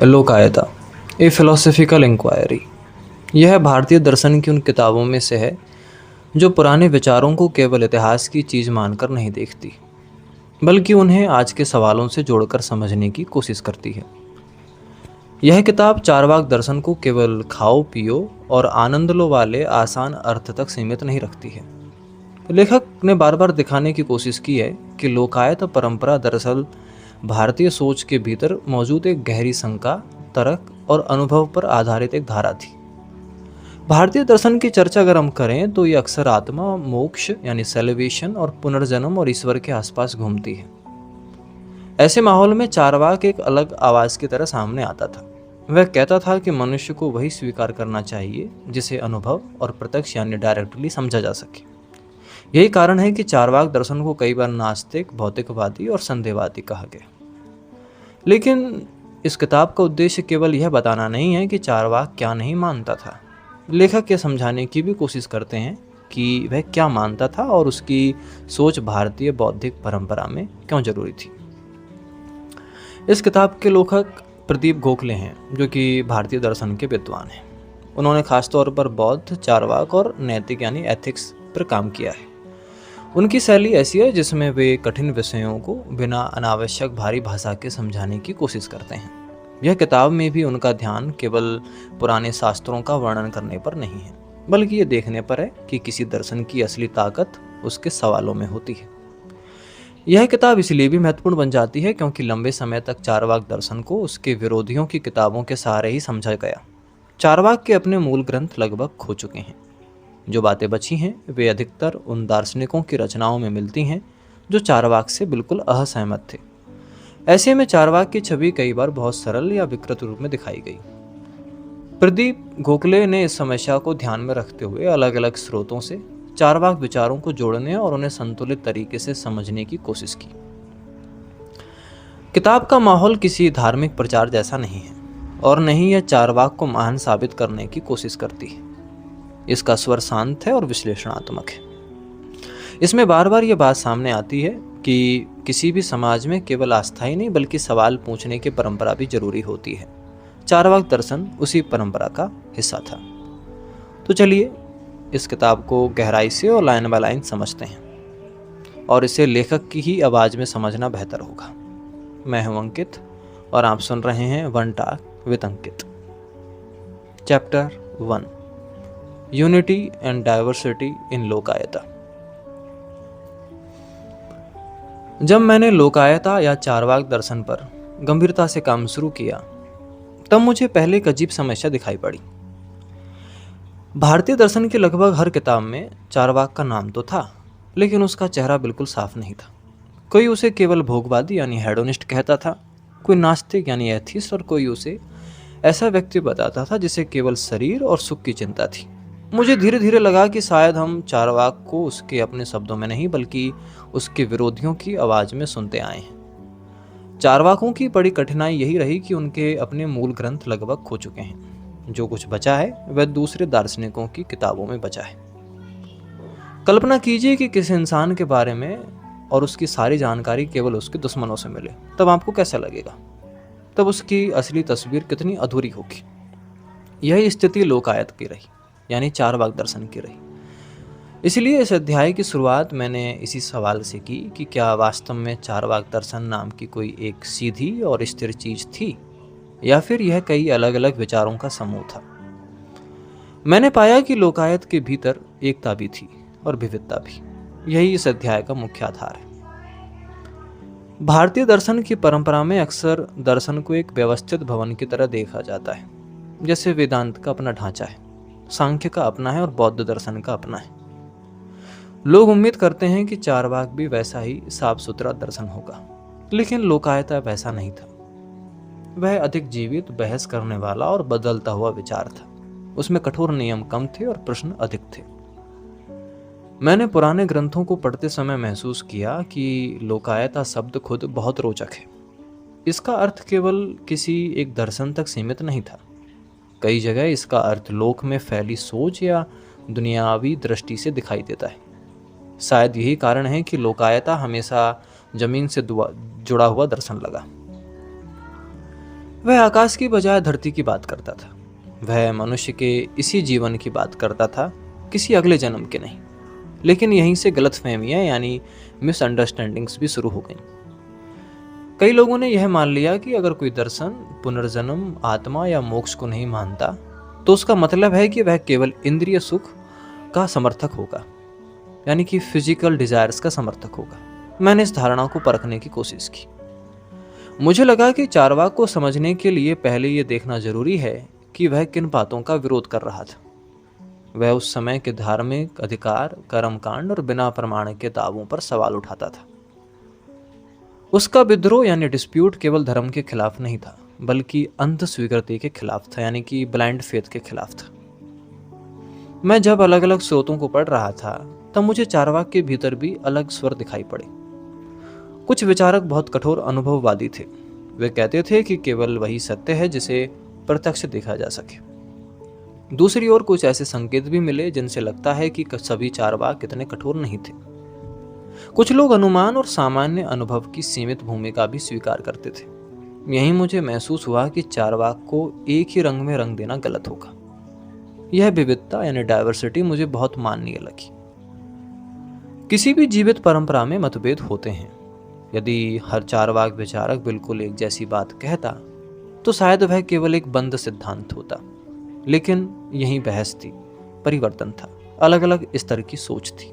लोकायता ए philosophical inquiry. यह भारतीय दर्शन की उन किताबों में से है जो पुराने विचारों को केवल इतिहास की चीज़ मानकर नहीं देखती, बल्कि उन्हें आज के सवालों से जोड़कर समझने की कोशिश करती है। यह किताब चारवाक दर्शन को केवल खाओ पियो और आनंद लो वाले आसान अर्थ तक सीमित नहीं रखती है। लेखक ने बार बार दिखाने की कोशिश की है कि लोकायत परंपरा दरअसल भारतीय सोच के भीतर मौजूद एक गहरी शंका, तर्क और अनुभव पर आधारित एक धारा थी। भारतीय दर्शन की चर्चा अगर हम करें तो ये अक्सर आत्मा, मोक्ष यानी सेलिवेशन और पुनर्जन्म और ईश्वर के आसपास घूमती है। ऐसे माहौल में चारवाक एक अलग आवाज की तरह सामने आता था। वह कहता था कि मनुष्य को वही स्वीकार करना चाहिए जिसे अनुभव और प्रत्यक्ष यानी डायरेक्टली समझा जा सके। यही कारण है कि चारवाक दर्शन को कई बार नास्तिक, भौतिकवादी और संदेहवादी कहा गया। लेकिन इस किताब का उद्देश्य केवल यह बताना नहीं है कि चारवाक क्या नहीं मानता था। लेखक यह समझाने की भी कोशिश करते हैं कि वह क्या मानता था और उसकी सोच भारतीय बौद्धिक परंपरा में क्यों जरूरी थी। इस किताब के लेखक प्रदीप गोखले हैं, जो कि भारतीय दर्शन के विद्वान हैं। उन्होंने खासतौर पर बौद्ध, चारवाक और नैतिक यानी एथिक्स पर काम किया है। उनकी शैली ऐसी है जिसमें वे कठिन विषयों को बिना अनावश्यक भारी भाषा के समझाने की कोशिश करते हैं। यह किताब में भी उनका ध्यान केवल पुराने शास्त्रों का वर्णन करने पर नहीं है, बल्कि ये देखने पर है कि किसी दर्शन की असली ताकत उसके सवालों में होती है। यह किताब इसलिए भी महत्वपूर्ण बन जाती है क्योंकि लंबे समय तक चारवाक दर्शन को उसके विरोधियों की किताबों के सहारे ही समझा गया। चारवाक के अपने मूल ग्रंथ लगभग खो चुके हैं। जो बातें बची हैं वे अधिकतर उन दार्शनिकों की रचनाओं में मिलती हैं जो चारवाक से बिल्कुल असहमत थे। ऐसे में चारवाक की छवि कई बार बहुत सरल या विकृत रूप में दिखाई गई। प्रदीप गोखले ने इस समस्या को ध्यान में रखते हुए अलग अलग स्रोतों से चारवाक विचारों को जोड़ने और उन्हें संतुलित तरीके से समझने की कोशिश की। किताब का माहौल किसी धार्मिक प्रचार जैसा नहीं है और न ही यह चारवाक को महान साबित करने की कोशिश करती है। इसका स्वर शांत है और विश्लेषणात्मक है। इसमें बार बार यह बात सामने आती है कि किसी भी समाज में केवल आस्था ही नहीं बल्कि सवाल पूछने की परंपरा भी जरूरी होती है। चारवाक दर्शन उसी परंपरा का हिस्सा था। तो चलिए इस किताब को गहराई से और लाइन बाय लाइन समझते हैं और इसे लेखक की ही आवाज में समझना बेहतर होगा। मैं हूं अंकित और आप सुन रहे हैं one talk with Ankit. Chapter 1, unity and diversity in Lokayata. जब मैंने लोकायता या चारवाक दर्शन पर गंभीरता से काम शुरू किया तब मुझे पहले एक अजीब समस्या दिखाई पड़ी। भारतीय दर्शन की लगभग हर किताब में चारवाक का नाम तो था, लेकिन उसका चेहरा बिल्कुल साफ नहीं था। कोई उसे केवल भोगवादी यानी हेडोनिस्ट कहता था, कोई नास्तिक यानी एथिस्ट, और कोई उसे ऐसा व्यक्ति बताता था जिसे केवल शरीर और सुख की चिंता थी। मुझे धीरे धीरे लगा कि शायद हम चारवाक को उसके अपने शब्दों में नहीं बल्कि उसके विरोधियों की आवाज में सुनते आए हैं। चारवाकों की बड़ी कठिनाई यही रही कि उनके अपने मूल ग्रंथ लगभग खो चुके हैं। जो कुछ बचा है वह दूसरे दार्शनिकों की किताबों में बचा है। कल्पना कीजिए कि किसी इंसान के बारे में और उसकी सारी जानकारी केवल उसके दुश्मनों से मिले, तब आपको कैसा लगेगा? तब उसकी असली तस्वीर कितनी अधूरी होगी। यही स्थिति लोकायत की रही, यानी चारवाक दर्शन की रही। इसलिए इस अध्याय की शुरुआत मैंने इसी सवाल से की कि क्या वास्तव में चारवाक दर्शन नाम की कोई एक सीधी और स्थिर चीज थी, या फिर यह कई अलग अलग विचारों का समूह था। मैंने पाया कि लोकायत के भीतर एकता भी थी और विविधता भी। यही इस अध्याय का मुख्य आधार है। भारतीय दर्शन की परंपरा में अक्सर दर्शन को एक व्यवस्थित भवन की तरह देखा जाता है। जैसे वेदांत का अपना ढांचा है, सांख्य का अपना है और बौद्ध दर्शन का अपना है। लोग उम्मीद करते हैं कि चारवाक भी वैसा ही साफ सुथरा दर्शन होगा, लेकिन लोकायता वैसा नहीं था। वह अधिक जीवित, बहस करने वाला और बदलता हुआ विचार था। उसमें कठोर नियम कम थे और प्रश्न अधिक थे। मैंने पुराने ग्रंथों को पढ़ते समय महसूस किया कि लोकायता शब्द खुद बहुत रोचक है। इसका अर्थ केवल किसी एक दर्शन तक सीमित नहीं था। कई जगह इसका अर्थ लोक में फैली सोच या दुनियावी दृष्टि से दिखाई देता है। शायद यही कारण है कि लोकायता हमेशा जमीन से जुड़ा हुआ दर्शन लगा। वह आकाश की बजाय धरती की बात करता था। वह मनुष्य के इसी जीवन की बात करता था, किसी अगले जन्म के नहीं। लेकिन यहीं से गलतफहमियां यानी मिसअंडरस्टैंडिंग्स भी शुरू हो गईं। कई लोगों ने यह मान लिया कि अगर कोई दर्शन पुनर्जन्म, आत्मा या मोक्ष को नहीं मानता, तो उसका मतलब है कि वह केवल इंद्रिय सुख का समर्थक होगा, यानी कि फिजिकल डिजायर्स का समर्थक होगा। मैंने इस धारणा को परखने की कोशिश की। मुझे लगा कि चारवाक को समझने के लिए पहले यह देखना जरूरी है कि वह किन बातों का विरोध कर रहा था। वह उस समय के धार्मिक अधिकार, कर्मकांड और बिना प्रमाण के दावों पर सवाल उठाता था। उसका विद्रोह यानी डिस्प्यूट केवल धर्म के खिलाफ नहीं था, बल्कि अंध स्वीकृति के खिलाफ था, यानी कि ब्लाइंड फेथ के खिलाफ था। मैं जब अलग अलग स्रोतों को पढ़ रहा था, तब मुझे चारवाक के भीतर भी अलग स्वर दिखाई पड़े। कुछ विचारक बहुत कठोर अनुभववादी थे। वे कहते थे कि केवल वही सत्य है जिसे प्रत्यक्ष देखा जा सके। दूसरी ओर कुछ ऐसे संकेत भी मिले जिनसे लगता है कि सभी चारवाक इतने कठोर नहीं थे। कुछ लोग अनुमान और सामान्य अनुभव की सीमित भूमिका भी स्वीकार करते थे। यही मुझे महसूस हुआ कि चारवाक को एक ही रंग में रंग देना गलत होगा। यह विविधता यानी डाइवर्सिटी मुझे बहुत माननीय लगी। किसी भी जीवित परंपरा में मतभेद होते हैं। यदि हर चारवाक विचारक बिल्कुल एक जैसी बात कहता, तो शायद वह केवल एक बंद सिद्धांत होता। लेकिन यही बहस थी, परिवर्तन था, अलग अलग स्तर की सोच थी।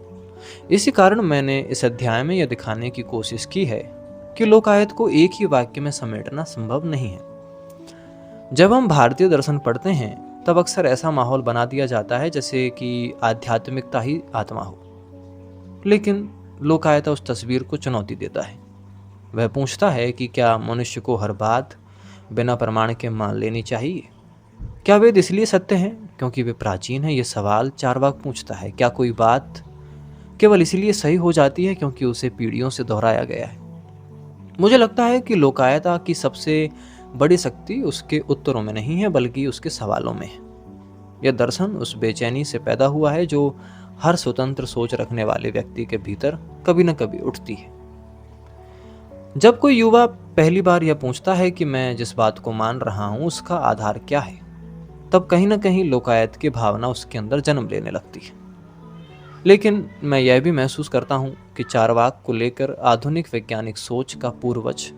इसी कारण मैंने इस अध्याय में यह दिखाने की कोशिश की है कि लोकायत को एक ही वाक्य में समेटना संभव नहीं है। जब हम भारतीय दर्शन पढ़ते हैं, तब अक्सर ऐसा माहौल बना दिया जाता है जैसे कि आध्यात्मिकता ही आत्मा हो। लेकिन लोकायत उस तस्वीर को चुनौती देता है। वह पूछता है कि क्या मनुष्य को हर बात बिना प्रमाण के मान लेनी चाहिए? क्या वेद इसलिए सत्य हैं क्योंकि वे प्राचीन हैं? यह सवाल चारवाक पूछता है। क्या कोई बात केवल इसलिए सही हो जाती है क्योंकि उसे पीढ़ियों से दोहराया गया है? मुझे लगता है कि लोकायता की सबसे बड़ी शक्ति उसके उत्तरों में नहीं है, बल्कि उसके सवालों में है। यह दर्शन उस बेचैनी से पैदा हुआ है जो हर स्वतंत्र सोच रखने वाले व्यक्ति के भीतर कभी न कभी उठती है। जब कोई युवा पहली बार यह पूछता है कि मैं जिस बात को मान रहा हूं उसका आधार क्या है, तब कहीं न कहीं लोकायत की भावना उसके अंदर जन्म लेने लगती है। लेकिन मैं यह भी महसूस करता हूं कि चारवाक को लेकर आधुनिक वैज्ञानिक सोच का पूर्वज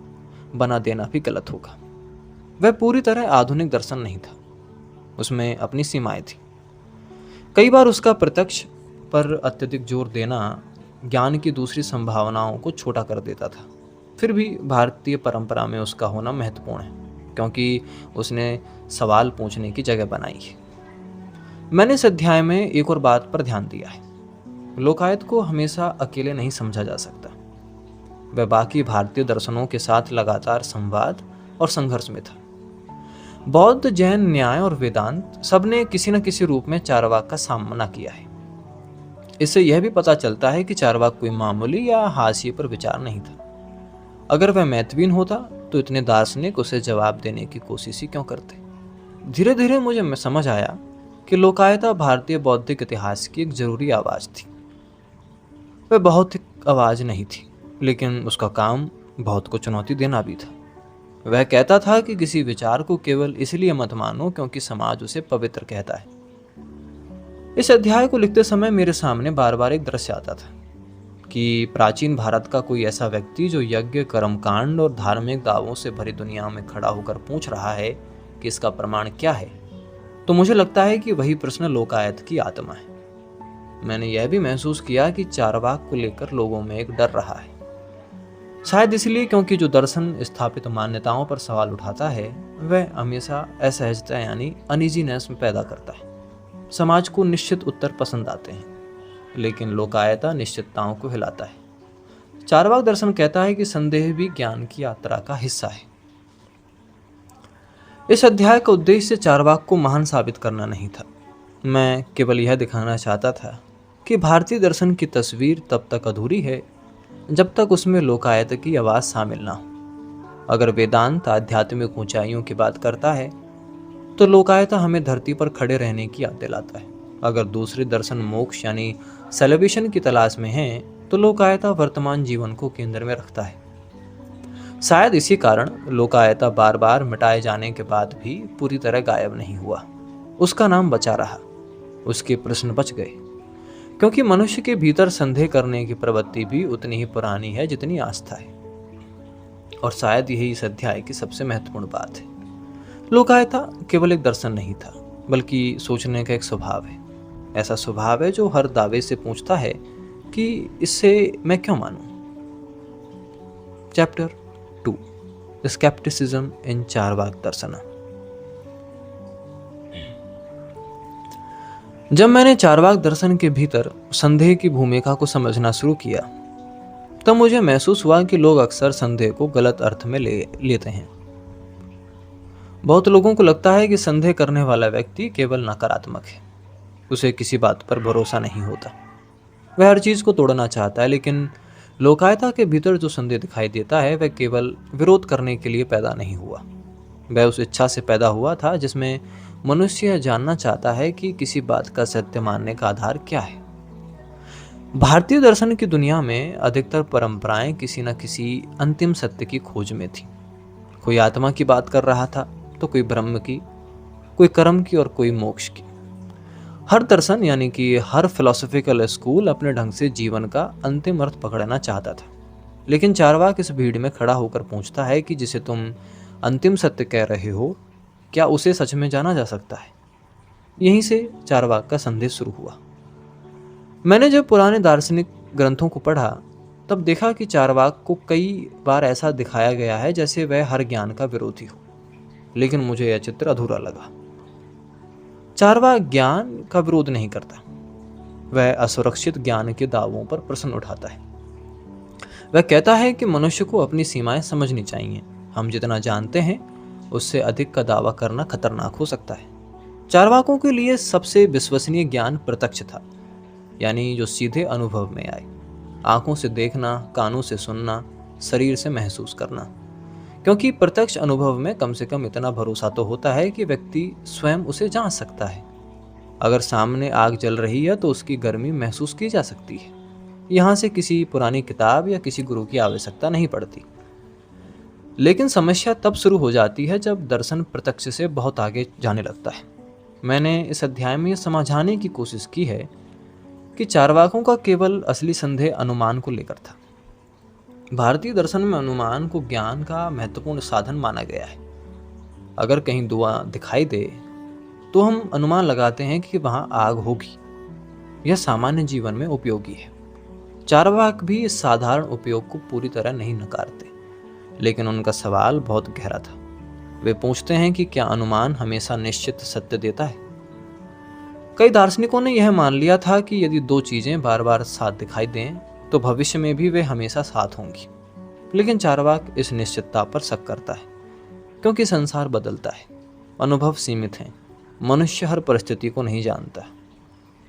बना देना भी गलत होगा। वह पूरी तरह आधुनिक दर्शन नहीं था, उसमें अपनी सीमाएं थी। कई बार उसका प्रत्यक्ष पर अत्यधिक जोर देना ज्ञान की दूसरी संभावनाओं को छोटा कर देता था। फिर भी भारतीय परंपरा में उसका होना महत्वपूर्ण है, क्योंकि उसने सवाल पूछने की जगह बनाई है। मैंने इस अध्याय में एक और बात पर ध्यान दिया है। लोकायत को हमेशा अकेले नहीं समझा जा सकता। वह बाकी भारतीय दर्शनों के साथ लगातार संवाद और संघर्ष में था। बौद्ध, जैन, न्याय और वेदांत सबने किसी न किसी रूप में चारवाक का सामना किया है। इससे यह भी पता चलता है कि चारवाक कोई मामूली या हाशिए पर विचार नहीं था। अगर वह महत्वहीन होता तो इतने दार्शनिक उसे जवाब देने की कोशिश ही क्यों करते? धीरे धीरे मुझे समझ आया कि लोकायता भारतीय बौद्धिक इतिहास की एक जरूरी आवाज थी। वह भौतिक आवाज नहीं थी, लेकिन उसका काम बहुत को चुनौती देना भी था। वह कहता था कि किसी विचार को केवल इसलिए मत मानो क्योंकि समाज उसे पवित्र कहता है। इस अध्याय को लिखते समय मेरे सामने बार बार एक दृश्य आता था कि प्राचीन भारत का कोई ऐसा व्यक्ति जो यज्ञ, कर्मकांड और धार्मिक दावों से भरी दुनिया में खड़ा होकर पूछ रहा है कि इसका प्रमाण क्या है, तो मुझे लगता है कि वही प्रश्न लोकायत की आत्मा है। मैंने यह भी महसूस किया कि चारवाक को लेकर लोगों में एक डर रहा है। शायद इसलिए क्योंकि जो दर्शन स्थापित मान्यताओं पर सवाल उठाता है वह हमेशा असहजता यानी अनइजीनेस में पैदा करता है। समाज को निश्चित उत्तर पसंद आते हैं, लेकिन लोकायता निश्चितताओं को हिलाता है। चारवाक दर्शन कहता है कि संदेह भी ज्ञान की यात्रा का हिस्सा है। इस अध्याय का उद्देश्य चारवाक को महान साबित करना नहीं था। मैं केवल यह दिखाना चाहता था कि भारतीय दर्शन की तस्वीर तब तक अधूरी है जब तक उसमें लोकायत की आवाज़ शामिल ना हो। अगर वेदांत आध्यात्मिक ऊंचाइयों की बात करता है तो लोकायता हमें धरती पर खड़े रहने की याद दिलाता है। अगर दूसरे दर्शन मोक्ष यानी सेलिब्रेशन की तलाश में हैं तो लोकायता वर्तमान जीवन को केंद्र में रखता है। शायद इसी कारण लोकायता बार बार मिटाए जाने के बाद भी पूरी तरह गायब नहीं हुआ। उसका नाम बचा रहा, उसके प्रश्न बच गए, क्योंकि मनुष्य के भीतर संदेह करने की प्रवृत्ति भी उतनी ही पुरानी है जितनी आस्था है। और शायद यही इस अध्याय की सबसे महत्वपूर्ण बात है। लोकायता केवल एक दर्शन नहीं था, बल्कि सोचने का एक स्वभाव है। ऐसा स्वभाव है जो हर दावे से पूछता है कि इससे मैं क्यों मानूं। चैप्टर 2, स्केप्टिसिज्म इन चारवाक दर्शन। जब मैंने चारवाक दर्शन के भीतर संदेह की भूमिका को समझना शुरू किया, तब मुझे महसूस हुआ कि लोग अक्सर संदेह को गलत अर्थ में लेते हैं। बहुत लोगों को लगता है कि संदेह करने वाला व्यक्ति केवल नकारात्मक है, उसे किसी बात पर भरोसा नहीं होता, वह हर चीज को तोड़ना चाहता है। लेकिन लोकायता के भीतर जो संदेह दिखाई देता है वह केवल विरोध करने के लिए पैदा नहीं हुआ, वह उस इच्छा से पैदा हुआ था जिसमें मनुष्य यह जानना चाहता है कि किसी बात का सत्य मानने का आधार क्या है। भारतीय दर्शन की दुनिया में अधिकतर परंपराएं किसी न किसी अंतिम सत्य की खोज में थी। कोई आत्मा की बात कर रहा था तो कोई ब्रह्म की, कोई कर्म की और कोई मोक्ष की। हर दर्शन यानी कि हर फिलोसॉफिकल स्कूल अपने ढंग से जीवन का अंतिम अर्थ पकड़ना चाहता था। लेकिन चारवाक इस भीड़ में खड़ा होकर पूछता है कि जिसे तुम अंतिम सत्य कह रहे हो, क्या उसे सच में जाना जा सकता है? यहीं से चारवाक का संदेश शुरू हुआ। मैंने जब पुराने दार्शनिक ग्रंथों को पढ़ा, तब देखा कि चारवाक को कई बार ऐसा दिखाया गया है जैसे वह हर ज्ञान का विरोधी हो। लेकिन मुझे यह चित्र अधूरा लगा। चारवाक ज्ञान का विरोध नहीं करता, वह असुरक्षित ज्ञान के दावों पर प्रश्न उठाता है। वह कहता है कि मनुष्य को अपनी सीमाएं समझनी चाहिए। हम जितना जानते हैं उससे अधिक का दावा करना खतरनाक हो सकता है। चारवाकों के लिए सबसे विश्वसनीय ज्ञान प्रत्यक्ष था, यानी जो सीधे अनुभव में आए, आंखों से देखना, कानों से सुनना, शरीर से महसूस करना। क्योंकि प्रत्यक्ष अनुभव में कम से कम इतना भरोसा तो होता है कि व्यक्ति स्वयं उसे जांच सकता है। अगर सामने आग जल रही है तो उसकी गर्मी महसूस की जा सकती है। यहाँ से किसी पुरानी किताब या किसी गुरु की आवश्यकता नहीं पड़ती। लेकिन समस्या तब शुरू हो जाती है जब दर्शन प्रत्यक्ष से बहुत आगे जाने लगता है। मैंने इस अध्याय में यह समझाने की कोशिश की है कि चारवाकों का केवल असली संदेह अनुमान को लेकर था। भारतीय दर्शन में अनुमान को ज्ञान का महत्वपूर्ण साधन माना गया है। अगर कहीं धुआं दिखाई दे तो हम अनुमान लगाते हैं कि वहां आग होगी। यह सामान्य जीवन में उपयोगी है। चारवाक भी इस साधारण उपयोग को पूरी तरह नहीं नकारते, लेकिन उनका सवाल बहुत गहरा था। वे पूछते हैं कि क्या अनुमान हमेशा निश्चित सत्य देता है? कई दार्शनिकों ने यह मान लिया था कि यदि दो चीजें बार बार साथ दिखाई दें तो भविष्य में भी वे हमेशा साथ होंगी। लेकिन चारवाक इस निश्चितता पर शक करता है, क्योंकि संसार बदलता है, अनुभव सीमित हैं, मनुष्य हर परिस्थिति को नहीं जानता।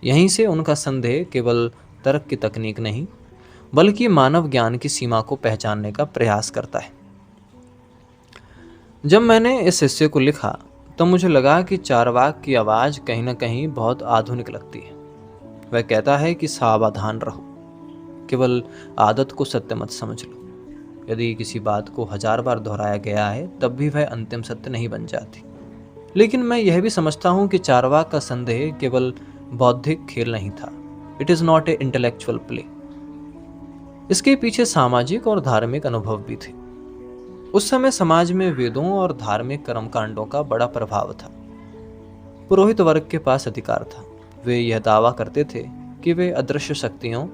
यहीं से उनका संदेह केवल तर्क की तकनीक नहीं, बल्कि मानव ज्ञान की सीमा को पहचानने का प्रयास करता है। जब मैंने इस हिस्से को लिखा तो मुझे लगा कि चारवाक की आवाज कहीं ना कहीं बहुत आधुनिक लगती है। वह कहता है कि सावधान रहो, केवल आदत को सत्य मत समझ लो। यदि किसी बात को 1000 बार दोहराया गया है तब भी वह अंतिम सत्य नहीं बन जाती। लेकिन मैं यह भी समझता हूँ कि चारवाक का संदेह केवल बौद्धिक खेल नहीं था। It is not a intellectual play. इसके पीछे सामाजिक और धार्मिक अनुभव भी थे। उस समय समाज में वेदों और धार्मिक कर्मकांडों का बड़ा प्रभाव था। पुरोहित वर्ग के पास अधिकार था। वे यह दावा करते थे कि वे अदृश्य शक्तियों,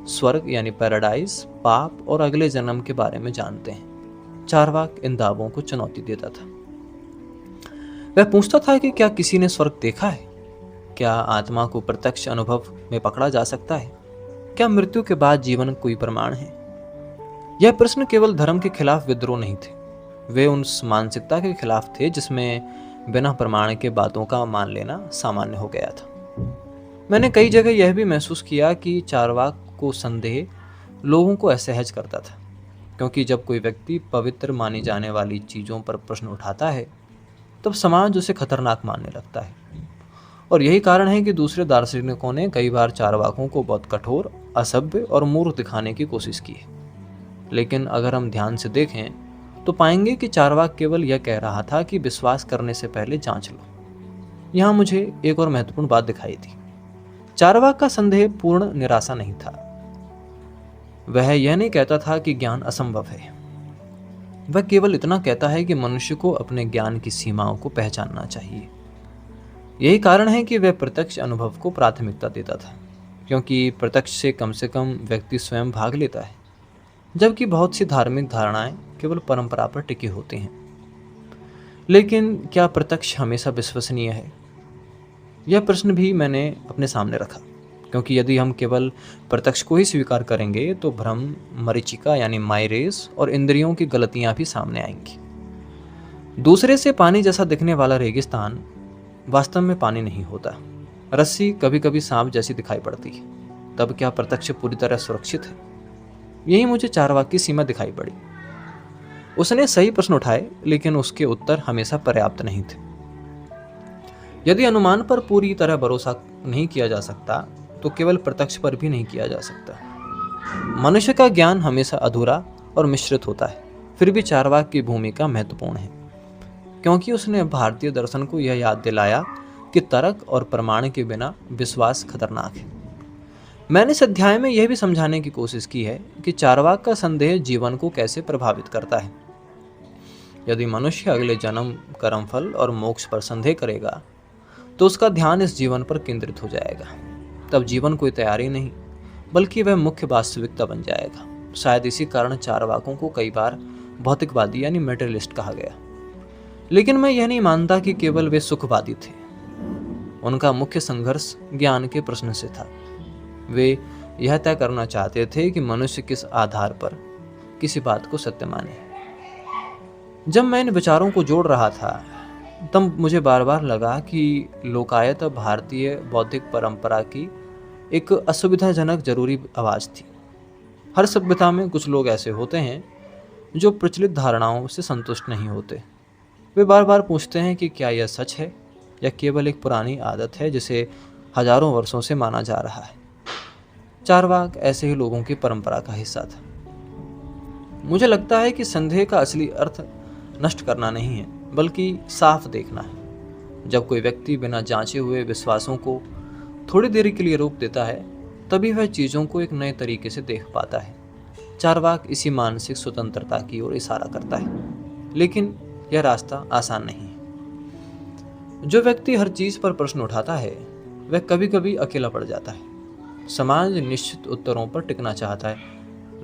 स्वर्ग यानी पैराडाइज, पाप और अगले जन्म के बारे में जानते हैं। चारवाक इन दावों को चुनौती देता था। वह पूछता था कि क्या किसी ने स्वर्ग देखा है? क्या आत्मा को प्रत्यक्ष अनुभव में पकड़ा जा सकता है? क्या मृत्यु के बाद जीवन कोई प्रमाण है? यह प्रश्न केवल धर्म के खिलाफ विद्रोह नहीं थे, वे उस मानसिकता के खिलाफ थे जिसमें बिना प्रमाण के बातों का मान लेना सामान्य हो गया था। मैंने कई जगह यह भी महसूस किया कि चारवाक को संदेह लोगों को असहज करता था, क्योंकि जब कोई व्यक्ति पवित्र मानी जाने वाली चीज़ों पर प्रश्न उठाता है तब समाज उसे खतरनाक मानने लगता है। और यही कारण है कि दूसरे दार्शनिकों ने कई बार चारवाकों को बहुत कठोर, असभ्य और मूर्ख दिखाने की कोशिश की है। लेकिन अगर हम ध्यान से देखें तो पाएंगे कि चार्वाक केवल यह कह रहा था कि विश्वास करने से पहले जांच लो। यहाँ मुझे एक और महत्वपूर्ण बात दिखाई दी। चार्वाक का संदेह पूर्ण निराशा नहीं था। वह यह नहीं कहता था कि ज्ञान असंभव है। वह केवल इतना कहता है कि मनुष्य को अपने ज्ञान की सीमाओं को पहचानना चाहिए। यही कारण है कि वह प्रत्यक्ष अनुभव को प्राथमिकता देता था, क्योंकि प्रत्यक्ष से कम व्यक्ति स्वयं भाग लेता है, जबकि बहुत सी धार्मिक धारणाएं केवल परंपरा पर टिकी होती हैं। लेकिन क्या प्रत्यक्ष हमेशा विश्वसनीय है? यह प्रश्न भी मैंने अपने सामने रखा, क्योंकि यदि हम केवल प्रत्यक्ष को ही स्वीकार करेंगे तो भ्रम, मरीचिका यानी माइरेस और इंद्रियों की गलतियां भी सामने आएंगी। दूसरे से पानी जैसा दिखने वाला रेगिस्तान वास्तव में पानी नहीं होता। रस्सी कभी कभी सांप जैसी दिखाई पड़ती है। तब क्या प्रत्यक्ष पूरी तरह सुरक्षित है? यही मुझे चार्वाक की सीमा दिखाई पड़ी। उसने सही प्रश्न उठाए, लेकिन उसके उत्तर हमेशा पर्याप्त नहीं थे। यदि अनुमान पर पूरी तरह भरोसा नहीं किया जा सकता तो केवल प्रत्यक्ष पर भी नहीं किया जा सकता। मनुष्य का ज्ञान हमेशा अधूरा और मिश्रित होता है। फिर भी चार्वाक की भूमिका महत्वपूर्ण है, क्योंकि उसने भारतीय दर्शन को यह याद दिलाया कि तर्क और प्रमाण के बिना विश्वास खतरनाक है। मैंने इस अध्याय में यह भी समझाने की कोशिश की है कि चार्वाक का संदेह जीवन को कैसे प्रभावित करता है। यदि मनुष्य अगले जन्म, कर्मफल और मोक्ष पर संदेह करेगा तो उसका ध्यान इस जीवन पर केंद्रित हो जाएगा। तब जीवन कोई तैयारी नहीं, बल्कि वह मुख्य वास्तविकता बन जाएगा। शायद इसी कारण चार्वाकों को कई बार भौतिकवादी यानी मेटेरियलिस्ट कहा गया। लेकिन मैं यह नहीं मानता कि केवल वे सुखवादी थे। उनका मुख्य संघर्ष ज्ञान के प्रश्न से था। वे यह तय करना चाहते थे कि मनुष्य किस आधार पर किसी बात को सत्य माने। जब मैं इन विचारों को जोड़ रहा था तब मुझे बार बार लगा कि लोकायत भारतीय बौद्धिक परंपरा की एक असुविधाजनक जरूरी आवाज़ थी। हर सभ्यता में कुछ लोग ऐसे होते हैं जो प्रचलित धारणाओं से संतुष्ट नहीं होते। वे बार बार पूछते हैं कि क्या यह सच है या केवल एक पुरानी आदत है जिसे हजारों वर्षों से माना जा रहा है। चार्वाक ऐसे ही लोगों की परंपरा का हिस्सा था। मुझे लगता है कि संदेह का असली अर्थ नष्ट करना नहीं है, बल्कि साफ देखना है। जब कोई व्यक्ति बिना जांचे हुए विश्वासों को थोड़ी देर के लिए रोक देता है, तभी वह चीज़ों को एक नए तरीके से देख पाता है। चार्वाक इसी मानसिक स्वतंत्रता की ओर इशारा करता है, लेकिन यह रास्ता आसान नहीं है। जो व्यक्ति हर चीज़ पर प्रश्न उठाता है वह कभी कभी अकेला पड़ जाता है। समाज निश्चित उत्तरों पर टिकना चाहता है।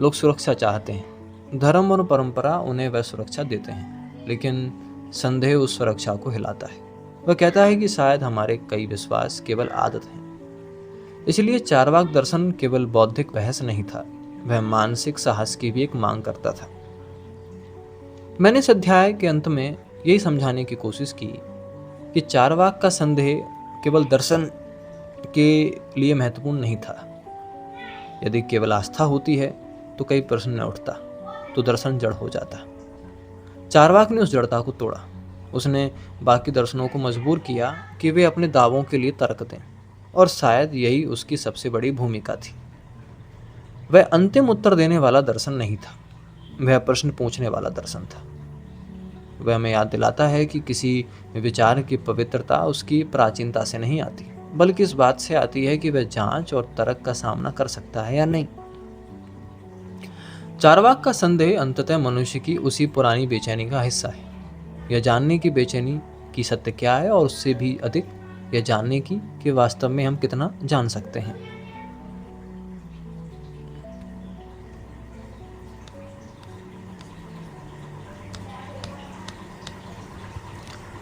लोग सुरक्षा चाहते हैं। धर्म और परंपरा उन्हें वह सुरक्षा देते हैं, लेकिन संदेह उस सुरक्षा को हिलाता है। वह कहता है कि शायद हमारे कई विश्वास केवल आदत हैं। इसलिए चार्वाक दर्शन केवल बौद्धिक बहस नहीं था, वह मानसिक साहस की भी एक मांग करता था। मैंने इस अध्याय के अंत में यही समझाने की कोशिश की कि चार्वाक का संदेह केवल दर्शन के लिए महत्वपूर्ण नहीं था। यदि केवल आस्था होती है तो कई प्रश्न न उठता, तो दर्शन जड़ हो जाता। चार्वाक ने उस जड़ता को तोड़ा। उसने बाकी दर्शनों को मजबूर किया कि वे अपने दावों के लिए तर्क दें, और शायद यही उसकी सबसे बड़ी भूमिका थी। वह अंतिम उत्तर देने वाला दर्शन नहीं था, वह प्रश्न पूछने वाला दर्शन था। वह हमें याद दिलाता है कि किसी विचार की पवित्रता उसकी प्राचीनता से नहीं आती, बल्कि इस बात से आती है कि वह जांच और तर्क का सामना कर सकता है या नहीं। चार्वाक का संदेह अंततः मनुष्य की उसी पुरानी बेचैनी का हिस्सा है। यह जानने की बेचैनी कि सत्य क्या है, और उससे भी अधिक यह जानने की कि वास्तव में हम कितना जान सकते हैं।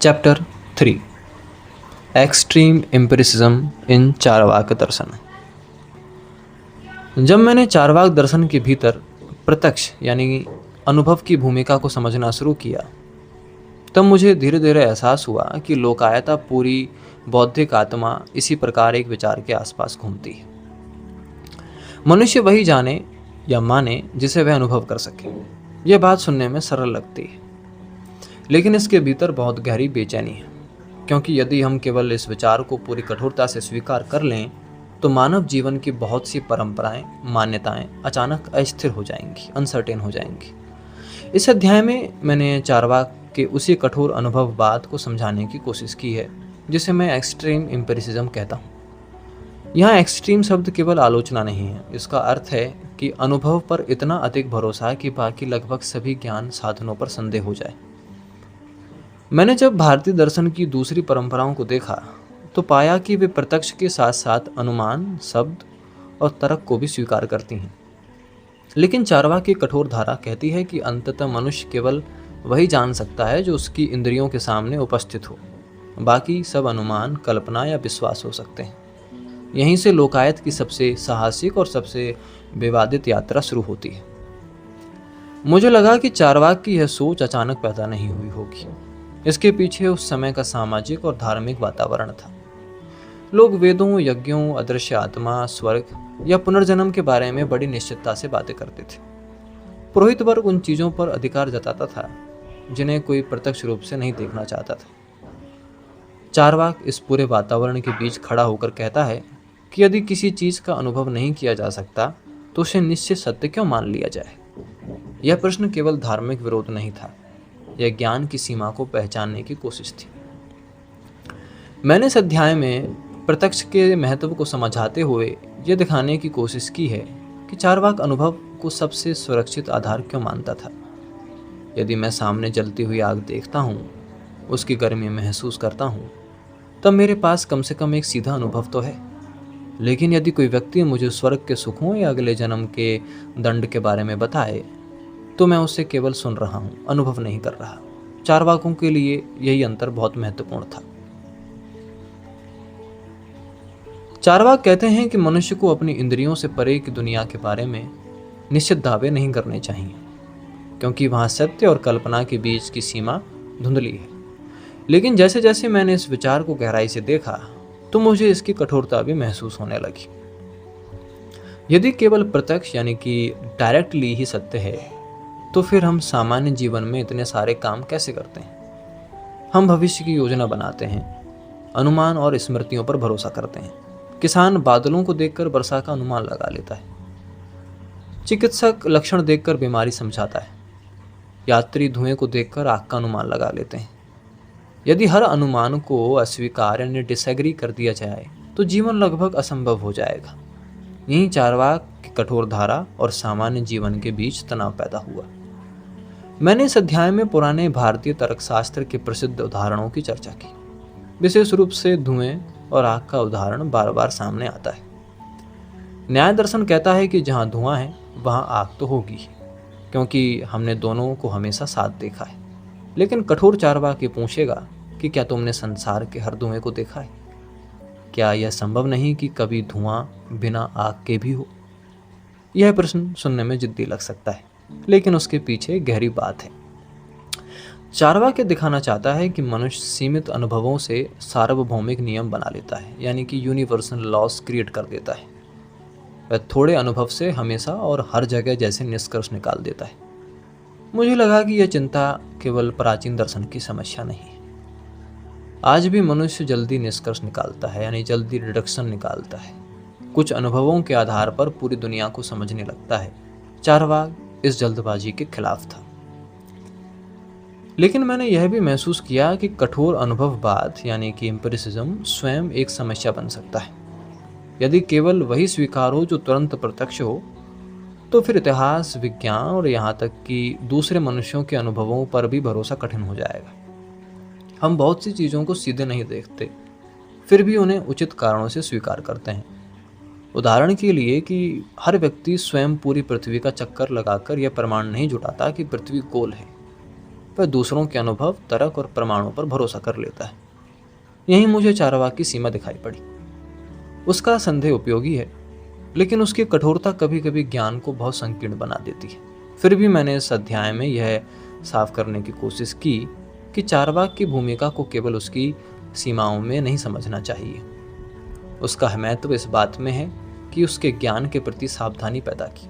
चैप्टर 3 एक्सट्रीम एम्पिरिसिज्म इन चार्वाक दर्शन। जब मैंने चार्वाक दर्शन के भीतर प्रत्यक्ष यानी अनुभव की भूमिका को समझना शुरू किया, तब मुझे धीरे धीरे एहसास हुआ कि लोकायता पूरी बौद्धिक आत्मा इसी प्रकार एक विचार के आसपास घूमती है। मनुष्य वही जाने या माने जिसे वह अनुभव कर सके। यह बात सुनने में सरल लगती है, लेकिन इसके भीतर बहुत गहरी बेचैनी है, क्योंकि यदि हम केवल इस विचार को पूरी कठोरता से स्वीकार कर लें तो मानव जीवन की बहुत सी परंपराएं, मान्यताएं अचानक अस्थिर हो जाएंगी, अनसर्टेन हो जाएंगी। इस अध्याय में मैंने चारवाक के उसी कठोर अनुभववाद को समझाने की कोशिश की है जिसे मैं एक्सट्रीम एम्पिरिसिज्म कहता हूँ। यहाँ एक्सट्रीम शब्द केवल आलोचना नहीं है, इसका अर्थ है कि अनुभव पर इतना अधिक भरोसा कि बाकी लगभग सभी ज्ञान साधनों पर संदेह हो जाए। मैंने जब भारतीय दर्शन की दूसरी परंपराओं को देखा तो पाया कि वे प्रत्यक्ष के साथ साथ अनुमान, शब्द और तर्क को भी स्वीकार करती हैं। लेकिन चारवाक की कठोर धारा कहती है कि अंततः मनुष्य केवल वही जान सकता है जो उसकी इंद्रियों के सामने उपस्थित हो। बाकी सब अनुमान, कल्पना या विश्वास हो सकते हैं। यहीं से लोकायत की सबसे साहसिक और सबसे विवादित यात्रा शुरू होती है। मुझे लगा कि चारवाक की यह सोच अचानक पैदा नहीं हुई होगी। इसके पीछे उस समय का सामाजिक और धार्मिक वातावरण था। लोग वेदों, यज्ञों, अदृश्य आत्मा, स्वर्ग या पुनर्जन्म के बारे में बड़ी निश्चितता से बातें करते थे। पुरोहित वर्ग उन चीज़ों पर अधिकार जताता था जिन्हें कोई प्रत्यक्ष रूप से नहीं देखना चाहता था। चारवाक इस पूरे वातावरण के बीच खड़ा होकर कहता है कि यदि किसी चीज़ का अनुभव नहीं किया जा सकता तो उसे निश्चित सत्य क्यों मान लिया जाए। यह प्रश्न केवल धार्मिक विरोध नहीं था, यह ज्ञान की सीमा को पहचानने की कोशिश थी। मैंने इस अध्याय में प्रत्यक्ष के महत्व को समझाते हुए यह दिखाने की कोशिश की है कि चारवाक अनुभव को सबसे सुरक्षित आधार क्यों मानता था। यदि मैं सामने जलती हुई आग देखता हूँ, उसकी गर्मी महसूस करता हूँ, तब मेरे पास कम से कम एक सीधा अनुभव तो है। लेकिन यदि कोई व्यक्ति मुझे स्वर्ग के सुखों या अगले जन्म के दंड के बारे में बताए तो मैं उससे केवल सुन रहा हूँ, अनुभव नहीं कर रहा। चारवाकों के लिए यही अंतर बहुत महत्वपूर्ण था। चारवाक कहते हैं कि मनुष्य को अपनी इंद्रियों से परे की दुनिया के बारे में निश्चित दावे नहीं करने चाहिए, क्योंकि वहाँ सत्य और कल्पना के बीच की सीमा धुंधली है। लेकिन जैसे जैसे मैंने इस विचार को गहराई से देखा तो मुझे इसकी कठोरता भी महसूस होने लगी। यदि केवल प्रत्यक्ष यानी कि डायरेक्टली ही सत्य है तो फिर हम सामान्य जीवन में इतने सारे काम कैसे करते हैं। हम भविष्य की योजना बनाते हैं, अनुमान और स्मृतियों पर भरोसा करते हैं। किसान बादलों को देखकर वर्षा का अनुमान लगा लेता है। चिकित्सक लक्षण देखकर बीमारी समझाता है। यात्री धुएं को देखकर आग का अनुमान लगा लेते हैं। यदि हर अनुमान को अस्वीकार यानी डिसएग्री कर दिया जाए तो जीवन लगभग असंभव हो जाएगा। यही चारवाक की कठोर धारा और सामान्य जीवन के बीच तनाव पैदा हुआ। मैंने इस अध्याय में पुराने भारतीय तर्कशास्त्र के प्रसिद्ध उदाहरणों की चर्चा की। विशेष रूप से धुएं और आग का उदाहरण बार बार सामने आता है। न्याय दर्शन कहता है कि जहाँ धुआं है वहाँ आग तो होगी, क्योंकि हमने दोनों को हमेशा साथ देखा है। लेकिन कठोर चारवाक ये पूछेगा कि क्या तुमने संसार के हर धुएं को देखा है? क्या यह संभव नहीं कि कभी धुआं बिना आग के भी हो? यह प्रश्न सुनने में जिद्दी लग सकता है, लेकिन उसके पीछे गहरी बात है। चारवाक ये दिखाना चाहता है कि मनुष्य सीमित अनुभवों से सार्वभौमिक नियम बना लेता है, यानी कि यूनिवर्सल लॉस क्रिएट कर देता है। वह थोड़े अनुभव से हमेशा और हर जगह जैसे निष्कर्ष निकाल देता है। मुझे लगा कि यह चिंता केवल प्राचीन दर्शन की समस्या नहीं है। आज भी मनुष्य जल्दी निष्कर्ष निकालता है, यानी जल्दी डिडक्शन निकालता है। कुछ अनुभवों के आधार पर पूरी दुनिया को समझने लगता है। चारवाक इस जल्दबाजी के खिलाफ था। लेकिन मैंने यह भी महसूस किया कि कठोर अनुभववाद यानी कि एम्पिरिसिज्म स्वयं एक समस्या बन सकता है। यदि केवल वही स्वीकार हो जो तुरंत प्रत्यक्ष हो तो फिर इतिहास, विज्ञान और यहाँ तक कि दूसरे मनुष्यों के अनुभवों पर भी भरोसा कठिन हो जाएगा। हम बहुत सी चीज़ों को सीधे नहीं देखते, फिर भी उन्हें उचित कारणों से स्वीकार करते हैं। उदाहरण के लिए कि हर व्यक्ति स्वयं पूरी पृथ्वी का चक्कर लगाकर यह प्रमाण नहीं जुटाता कि पृथ्वी गोल है। वह दूसरों के अनुभव, तर्क और प्रमाणों पर भरोसा कर लेता है। यही मुझे चारवाक की सीमा दिखाई पड़ी। उसका संदेह उपयोगी है, लेकिन उसकी कठोरता कभी कभी ज्ञान को बहुत संकीर्ण बना देती है। फिर भी मैंने इस अध्याय में यह साफ करने की कोशिश की कि चारवाक की भूमिका को केवल उसकी सीमाओं में नहीं समझना चाहिए। उसका महत्व इस बात में है कि उसके ज्ञान के प्रति सावधानी पैदा की।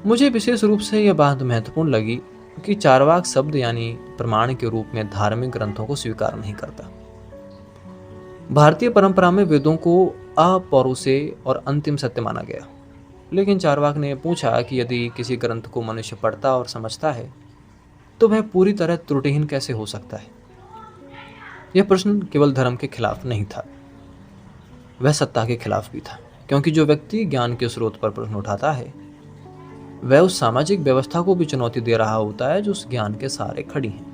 मुझे विशेष रूप से यह बात महत्वपूर्ण लगी कि चारवाक शब्द यानी प्रमाण के रूप में धार्मिक ग्रंथों को स्वीकार नहीं करता। भारतीय परंपरा में वेदों को अपौरुषेय और अंतिम सत्य माना गया। लेकिन चार्वाक ने पूछा कि यदि किसी ग्रंथ को मनुष्य पढ़ता और समझता है तो वह पूरी तरह त्रुटिहीन कैसे हो सकता है। यह प्रश्न केवल धर्म के खिलाफ नहीं था, वह सत्ता के खिलाफ भी था, क्योंकि जो व्यक्ति ज्ञान के स्रोत पर प्रश्न उठाता है वह उस सामाजिक व्यवस्था को भी चुनौती दे रहा होता है जो उस ज्ञान के सहारे खड़ी है।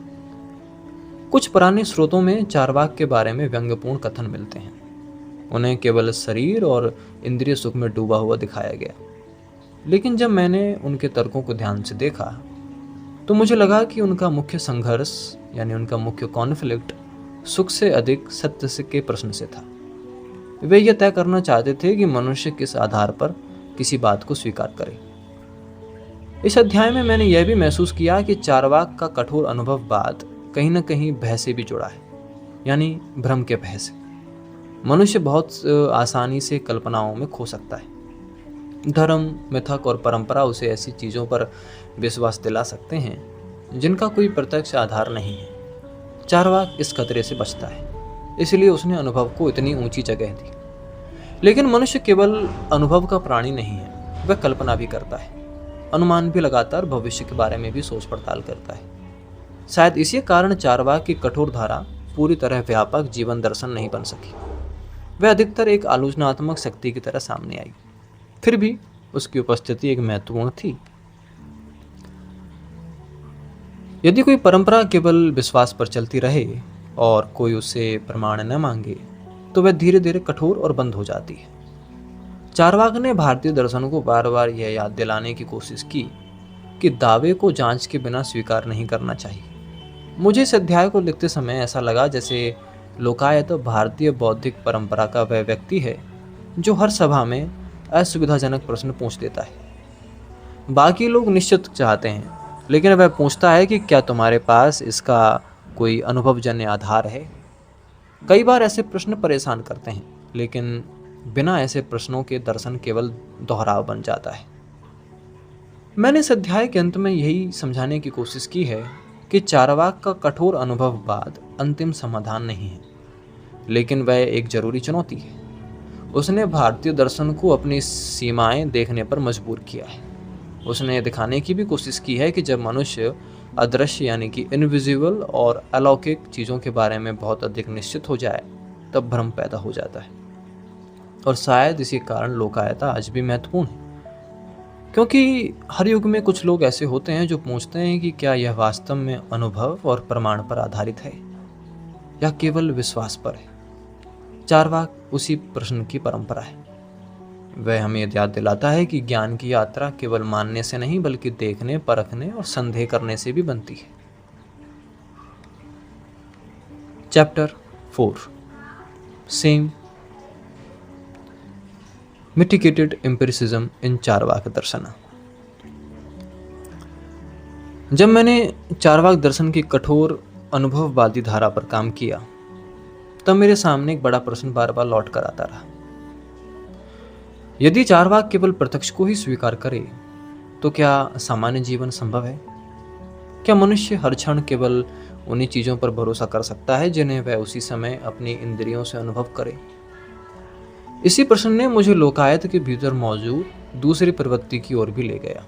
कुछ पुराने स्रोतों में चार्वाक के बारे में व्यंग्यपूर्ण कथन मिलते हैं। उन्हें केवल शरीर और इंद्रिय सुख में डूबा हुआ दिखाया गया, लेकिन जब मैंने उनके तर्कों को ध्यान से देखा तो मुझे लगा कि उनका मुख्य संघर्ष यानी उनका मुख्य कॉन्फ्लिक्ट सुख से अधिक सत्य से के प्रश्न से था। वे यह तय करना चाहते थे कि मनुष्य किस आधार पर किसी बात को स्वीकार करे। इस अध्याय में मैंने यह भी महसूस किया कि चार्वाक का कठोर अनुभववाद कहीं न कहीं भय से भी जुड़ा है, यानी भ्रम के भय से। मनुष्य बहुत आसानी से कल्पनाओं में खो सकता है। धर्म, मिथक और परंपरा उसे ऐसी चीज़ों पर विश्वास दिला सकते हैं जिनका कोई प्रत्यक्ष आधार नहीं है। चार्वाक इस खतरे से बचता है, इसलिए उसने अनुभव को इतनी ऊंची जगह दी। लेकिन मनुष्य केवल अनुभव का प्राणी नहीं है, वह कल्पना भी करता है, अनुमान भी लगाता है और भविष्य के बारे में भी सोच पड़ताल करता है। शायद इसी कारण चार्वाक की कठोर धारा पूरी तरह व्यापक जीवन दर्शन नहीं बन सकी। वह अधिकतर एक आलोचनात्मक शक्ति की तरह सामने आई, फिर भी उसकी उपस्थिति एक महत्वपूर्ण थी। यदि कोई परंपरा केवल विश्वास पर चलती रहे और कोई उससे प्रमाण न मांगे तो वह धीरे धीरे कठोर और बंद हो जाती है। चार्वाक ने भारतीय दर्शन को बार बार यह याद दिलाने की कोशिश की कि दावे को जांच के बिना स्वीकार नहीं करना चाहिए। मुझे इस अध्याय को लिखते समय ऐसा लगा जैसे लोकायत भारतीय बौद्धिक परंपरा का वह व्यक्ति है जो हर सभा में असुविधाजनक प्रश्न पूछ देता है। बाकी लोग निश्चित चाहते हैं, लेकिन वह पूछता है कि क्या तुम्हारे पास इसका कोई अनुभवजन्य आधार है। कई बार ऐसे प्रश्न परेशान करते हैं, लेकिन बिना ऐसे प्रश्नों के दर्शन केवल दोहराव बन जाता है। मैंने इस अध्याय के अंत में यही समझाने की कोशिश की है कि चार्वाक का कठोर अनुभववाद अंतिम समाधान नहीं है, लेकिन वह एक जरूरी चुनौती है। उसने भारतीय दर्शन को अपनी सीमाएं देखने पर मजबूर किया है। उसने दिखाने की भी कोशिश की है कि जब मनुष्य अदृश्य यानी कि इनविजिबल और अलौकिक चीज़ों के बारे में बहुत अधिक निश्चित हो जाए तब भ्रम पैदा हो जाता है। और शायद इसी कारण लोकायता आज भी महत्वपूर्ण है, क्योंकि हर युग में कुछ लोग ऐसे होते हैं जो पूछते हैं कि क्या यह वास्तव में अनुभव और प्रमाण पर आधारित है या केवल विश्वास पर है। चार्वाक उसी प्रश्न की परंपरा है। वह हमें याद दिलाता है कि ज्ञान की यात्रा केवल मानने से नहीं बल्कि देखने, परखने और संदेह करने से भी बनती है। चैप्टर 4 सेम मिटिगेटेड एम्पिरिसिज्म इन चार्वाक दर्शन। जब मैंने चार्वाक दर्शन की कठोर अनुभववादी धारा पर काम किया तब मेरे सामने एक बड़ा प्रश्न बार बार लौट कर आता रहा। यदि चार्वाक केवल प्रत्यक्ष को ही स्वीकार करे तो क्या सामान्य जीवन संभव है? क्या मनुष्य हर क्षण केवल उन्हीं चीज़ों पर भरोसा कर सकता है जिन्हें वह उसी समय अपनी इंद्रियों से अनुभव करे? इसी प्रश्न ने मुझे लोकायत के भीतर मौजूद दूसरी प्रवृत्ति की ओर भी ले गया।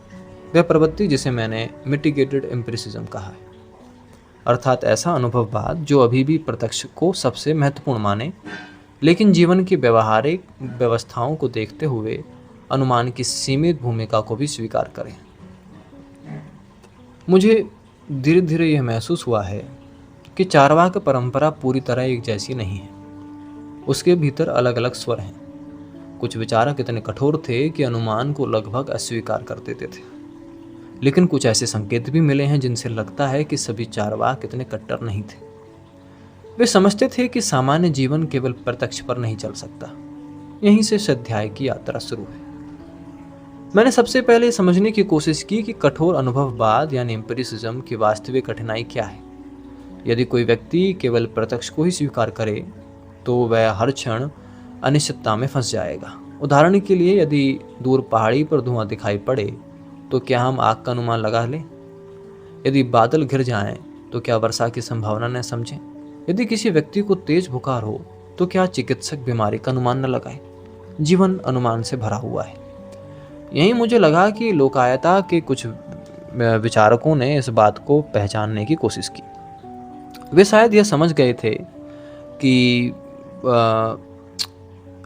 वह प्रवृत्ति जिसे मैंने मिटिगेटेड एम्पिरिसिज्म कहा है, अर्थात ऐसा अनुभववाद जो अभी भी प्रत्यक्ष को सबसे महत्वपूर्ण माने, लेकिन जीवन की व्यवहारिक व्यवस्थाओं को देखते हुए अनुमान की सीमित भूमिका को भी स्वीकार करें। मुझे धीरे धीरे यह महसूस हुआ है कि चार्वाक परंपरा पूरी तरह एक जैसी नहीं है। उसके भीतर अलग अलग स्वर हैं। कुछ विचारक इतने कठोर थे कि अनुमान को लगभग अस्वीकार कर देते थे, लेकिन कुछ ऐसे संकेत भी मिले हैं जिनसे लगता है कि सभी चार्वाक इतने कट्टर नहीं थे। वे समझते थे कि सामान्य जीवन केवल प्रत्यक्ष पर नहीं चल सकता। यहीं से इस अध्याय की यात्रा शुरू है। मैंने सबसे पहले समझने की कोशिश की कि कठोर अनुभववाद यानी एम्पिरिसिज्म की वास्तविक कठिनाई क्या है। यदि कोई व्यक्ति केवल प्रत्यक्ष को ही स्वीकार करे तो वह हर क्षण अनिश्चितता में फंस जाएगा। उदाहरण के लिए, यदि दूर पहाड़ी पर धुआं दिखाई पड़े तो क्या हम आग का अनुमान लगा लें? यदि बादल घिर जाएं तो क्या वर्षा की संभावना न समझें? यदि किसी व्यक्ति को तेज बुखार हो तो क्या चिकित्सक बीमारी का अनुमान न लगाए? जीवन अनुमान से भरा हुआ है। यहीं मुझे लगा कि लोकायता के कुछ विचारकों ने इस बात को पहचानने की कोशिश की। वे शायद यह समझ गए थे कि अ,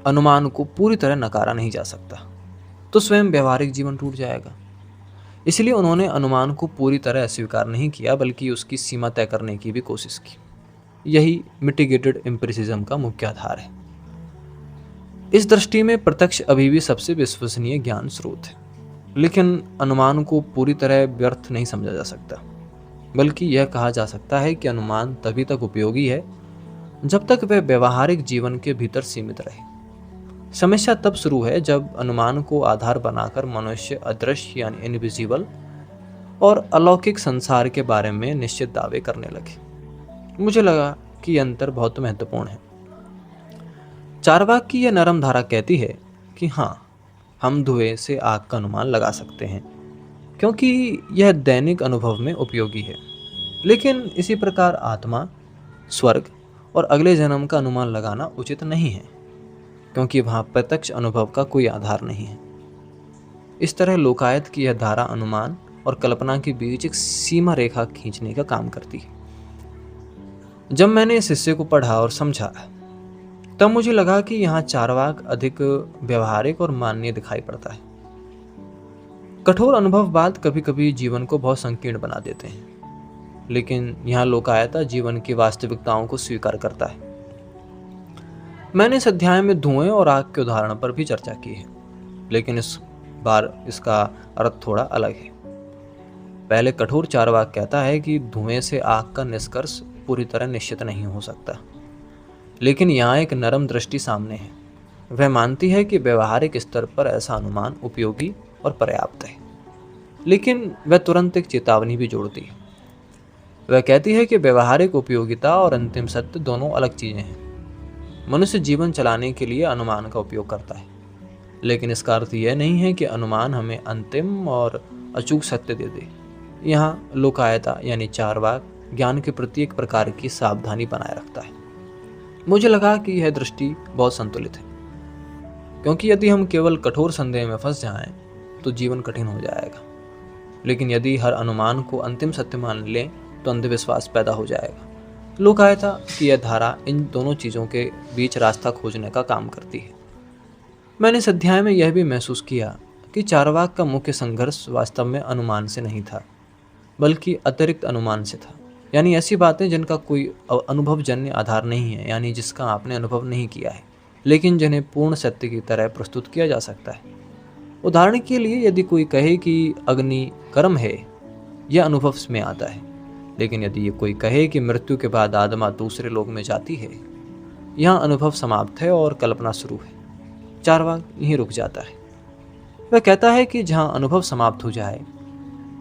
अनुमान को पूरी तरह नकारा नहीं जा सकता, तो स्वयं व्यवहारिक जीवन टूट जाएगा। इसलिए उन्होंने अनुमान को पूरी तरह अस्वीकार नहीं किया, बल्कि उसकी सीमा तय करने की भी कोशिश की। यही मिटिगेटेड एम्पिरिसिज्म का मुख्य आधार है। इस दृष्टि में प्रत्यक्ष अभी भी सबसे विश्वसनीय ज्ञान स्रोत है, लेकिन अनुमान को पूरी तरह व्यर्थ नहीं समझा जा सकता, बल्कि यह कहा जा सकता है कि अनुमान तभी तक उपयोगी है जब तक वह व्यवहारिक जीवन के भीतर सीमित रहे। समस्या तब शुरू है जब अनुमान को आधार बनाकर मनुष्य अदृश्य यानी इनविजिबल और अलौकिक संसार के बारे में निश्चित दावे करने लगे। मुझे लगा कि यह अंतर बहुत महत्वपूर्ण है। चारवाक की यह नरम धारा कहती है कि हाँ, हम धुएं से आग का अनुमान लगा सकते हैं क्योंकि यह दैनिक अनुभव में उपयोगी है, लेकिन इसी प्रकार आत्मा, स्वर्ग और अगले जन्म का अनुमान लगाना उचित नहीं है क्योंकि वहाँ प्रत्यक्ष अनुभव का कोई आधार नहीं है। इस तरह लोकायत की यह धारा अनुमान और कल्पना के बीच एक सीमा रेखा खींचने का काम करती है। जब मैंने इस हिस्से को पढ़ा और समझा, तब मुझे लगा कि यहाँ चारवाक अधिक व्यवहारिक और मान्य दिखाई पड़ता है। कठोर अनुभववाद कभी कभी जीवन को बहुत संकीर्ण बना देते हैं, लेकिन यहाँ लोकायता जीवन की वास्तविकताओं को स्वीकार करता है। मैंने इस अध्याय में धुएं और आग के उदाहरण पर भी चर्चा की है, लेकिन इस बार इसका अर्थ थोड़ा अलग है। पहले कठोर चारवाक कहता है कि धुएं से आग का निष्कर्ष पूरी तरह निश्चित नहीं हो सकता, लेकिन यहाँ एक नरम दृष्टि सामने है। वह मानती है कि व्यवहारिक स्तर पर ऐसा अनुमान उपयोगी और पर्याप्त है, लेकिन वह तुरंत एक चेतावनी भी जोड़ती है। वह कहती है कि व्यवहारिक उपयोगिता और अंतिम सत्य दोनों अलग चीजें हैं। मनुष्य जीवन चलाने के लिए अनुमान का उपयोग करता है, लेकिन इसका अर्थ यह नहीं है कि अनुमान हमें अंतिम और अचूक सत्य दे दे। यहाँ लोकायता यानी चारवाक ज्ञान के प्रति एक प्रकार की सावधानी बनाए रखता है। मुझे लगा कि यह दृष्टि बहुत संतुलित है, क्योंकि यदि हम केवल कठोर संदेह में फंस जाएं तो जीवन कठिन हो जाएगा, लेकिन यदि हर अनुमान को अंतिम सत्य मान लें तो अंधविश्वास पैदा हो जाएगा। लोकायता की यह धारा इन दोनों चीज़ों के बीच रास्ता खोजने का काम करती है। मैंने इस अध्याय में यह भी महसूस किया कि चारवाक का मुख्य संघर्ष वास्तव में अनुमान से नहीं था, बल्कि अतिरिक्त अनुमान से था, यानी ऐसी बातें जिनका कोई अनुभवजन्य आधार नहीं है, यानी जिसका आपने अनुभव नहीं किया है, लेकिन जिन्हें पूर्ण सत्य की तरह प्रस्तुत किया जा सकता है। उदाहरण के लिए, यदि कोई कहे कि अग्नि गर्म है, यह अनुभव में आता है, लेकिन यदि ये कोई कहे कि मृत्यु के बाद आत्मा दूसरे लोक में जाती है, यहाँ अनुभव समाप्त है और कल्पना शुरू है। चारवाक यहीं रुक जाता है। वह कहता है कि जहाँ अनुभव समाप्त हो जाए,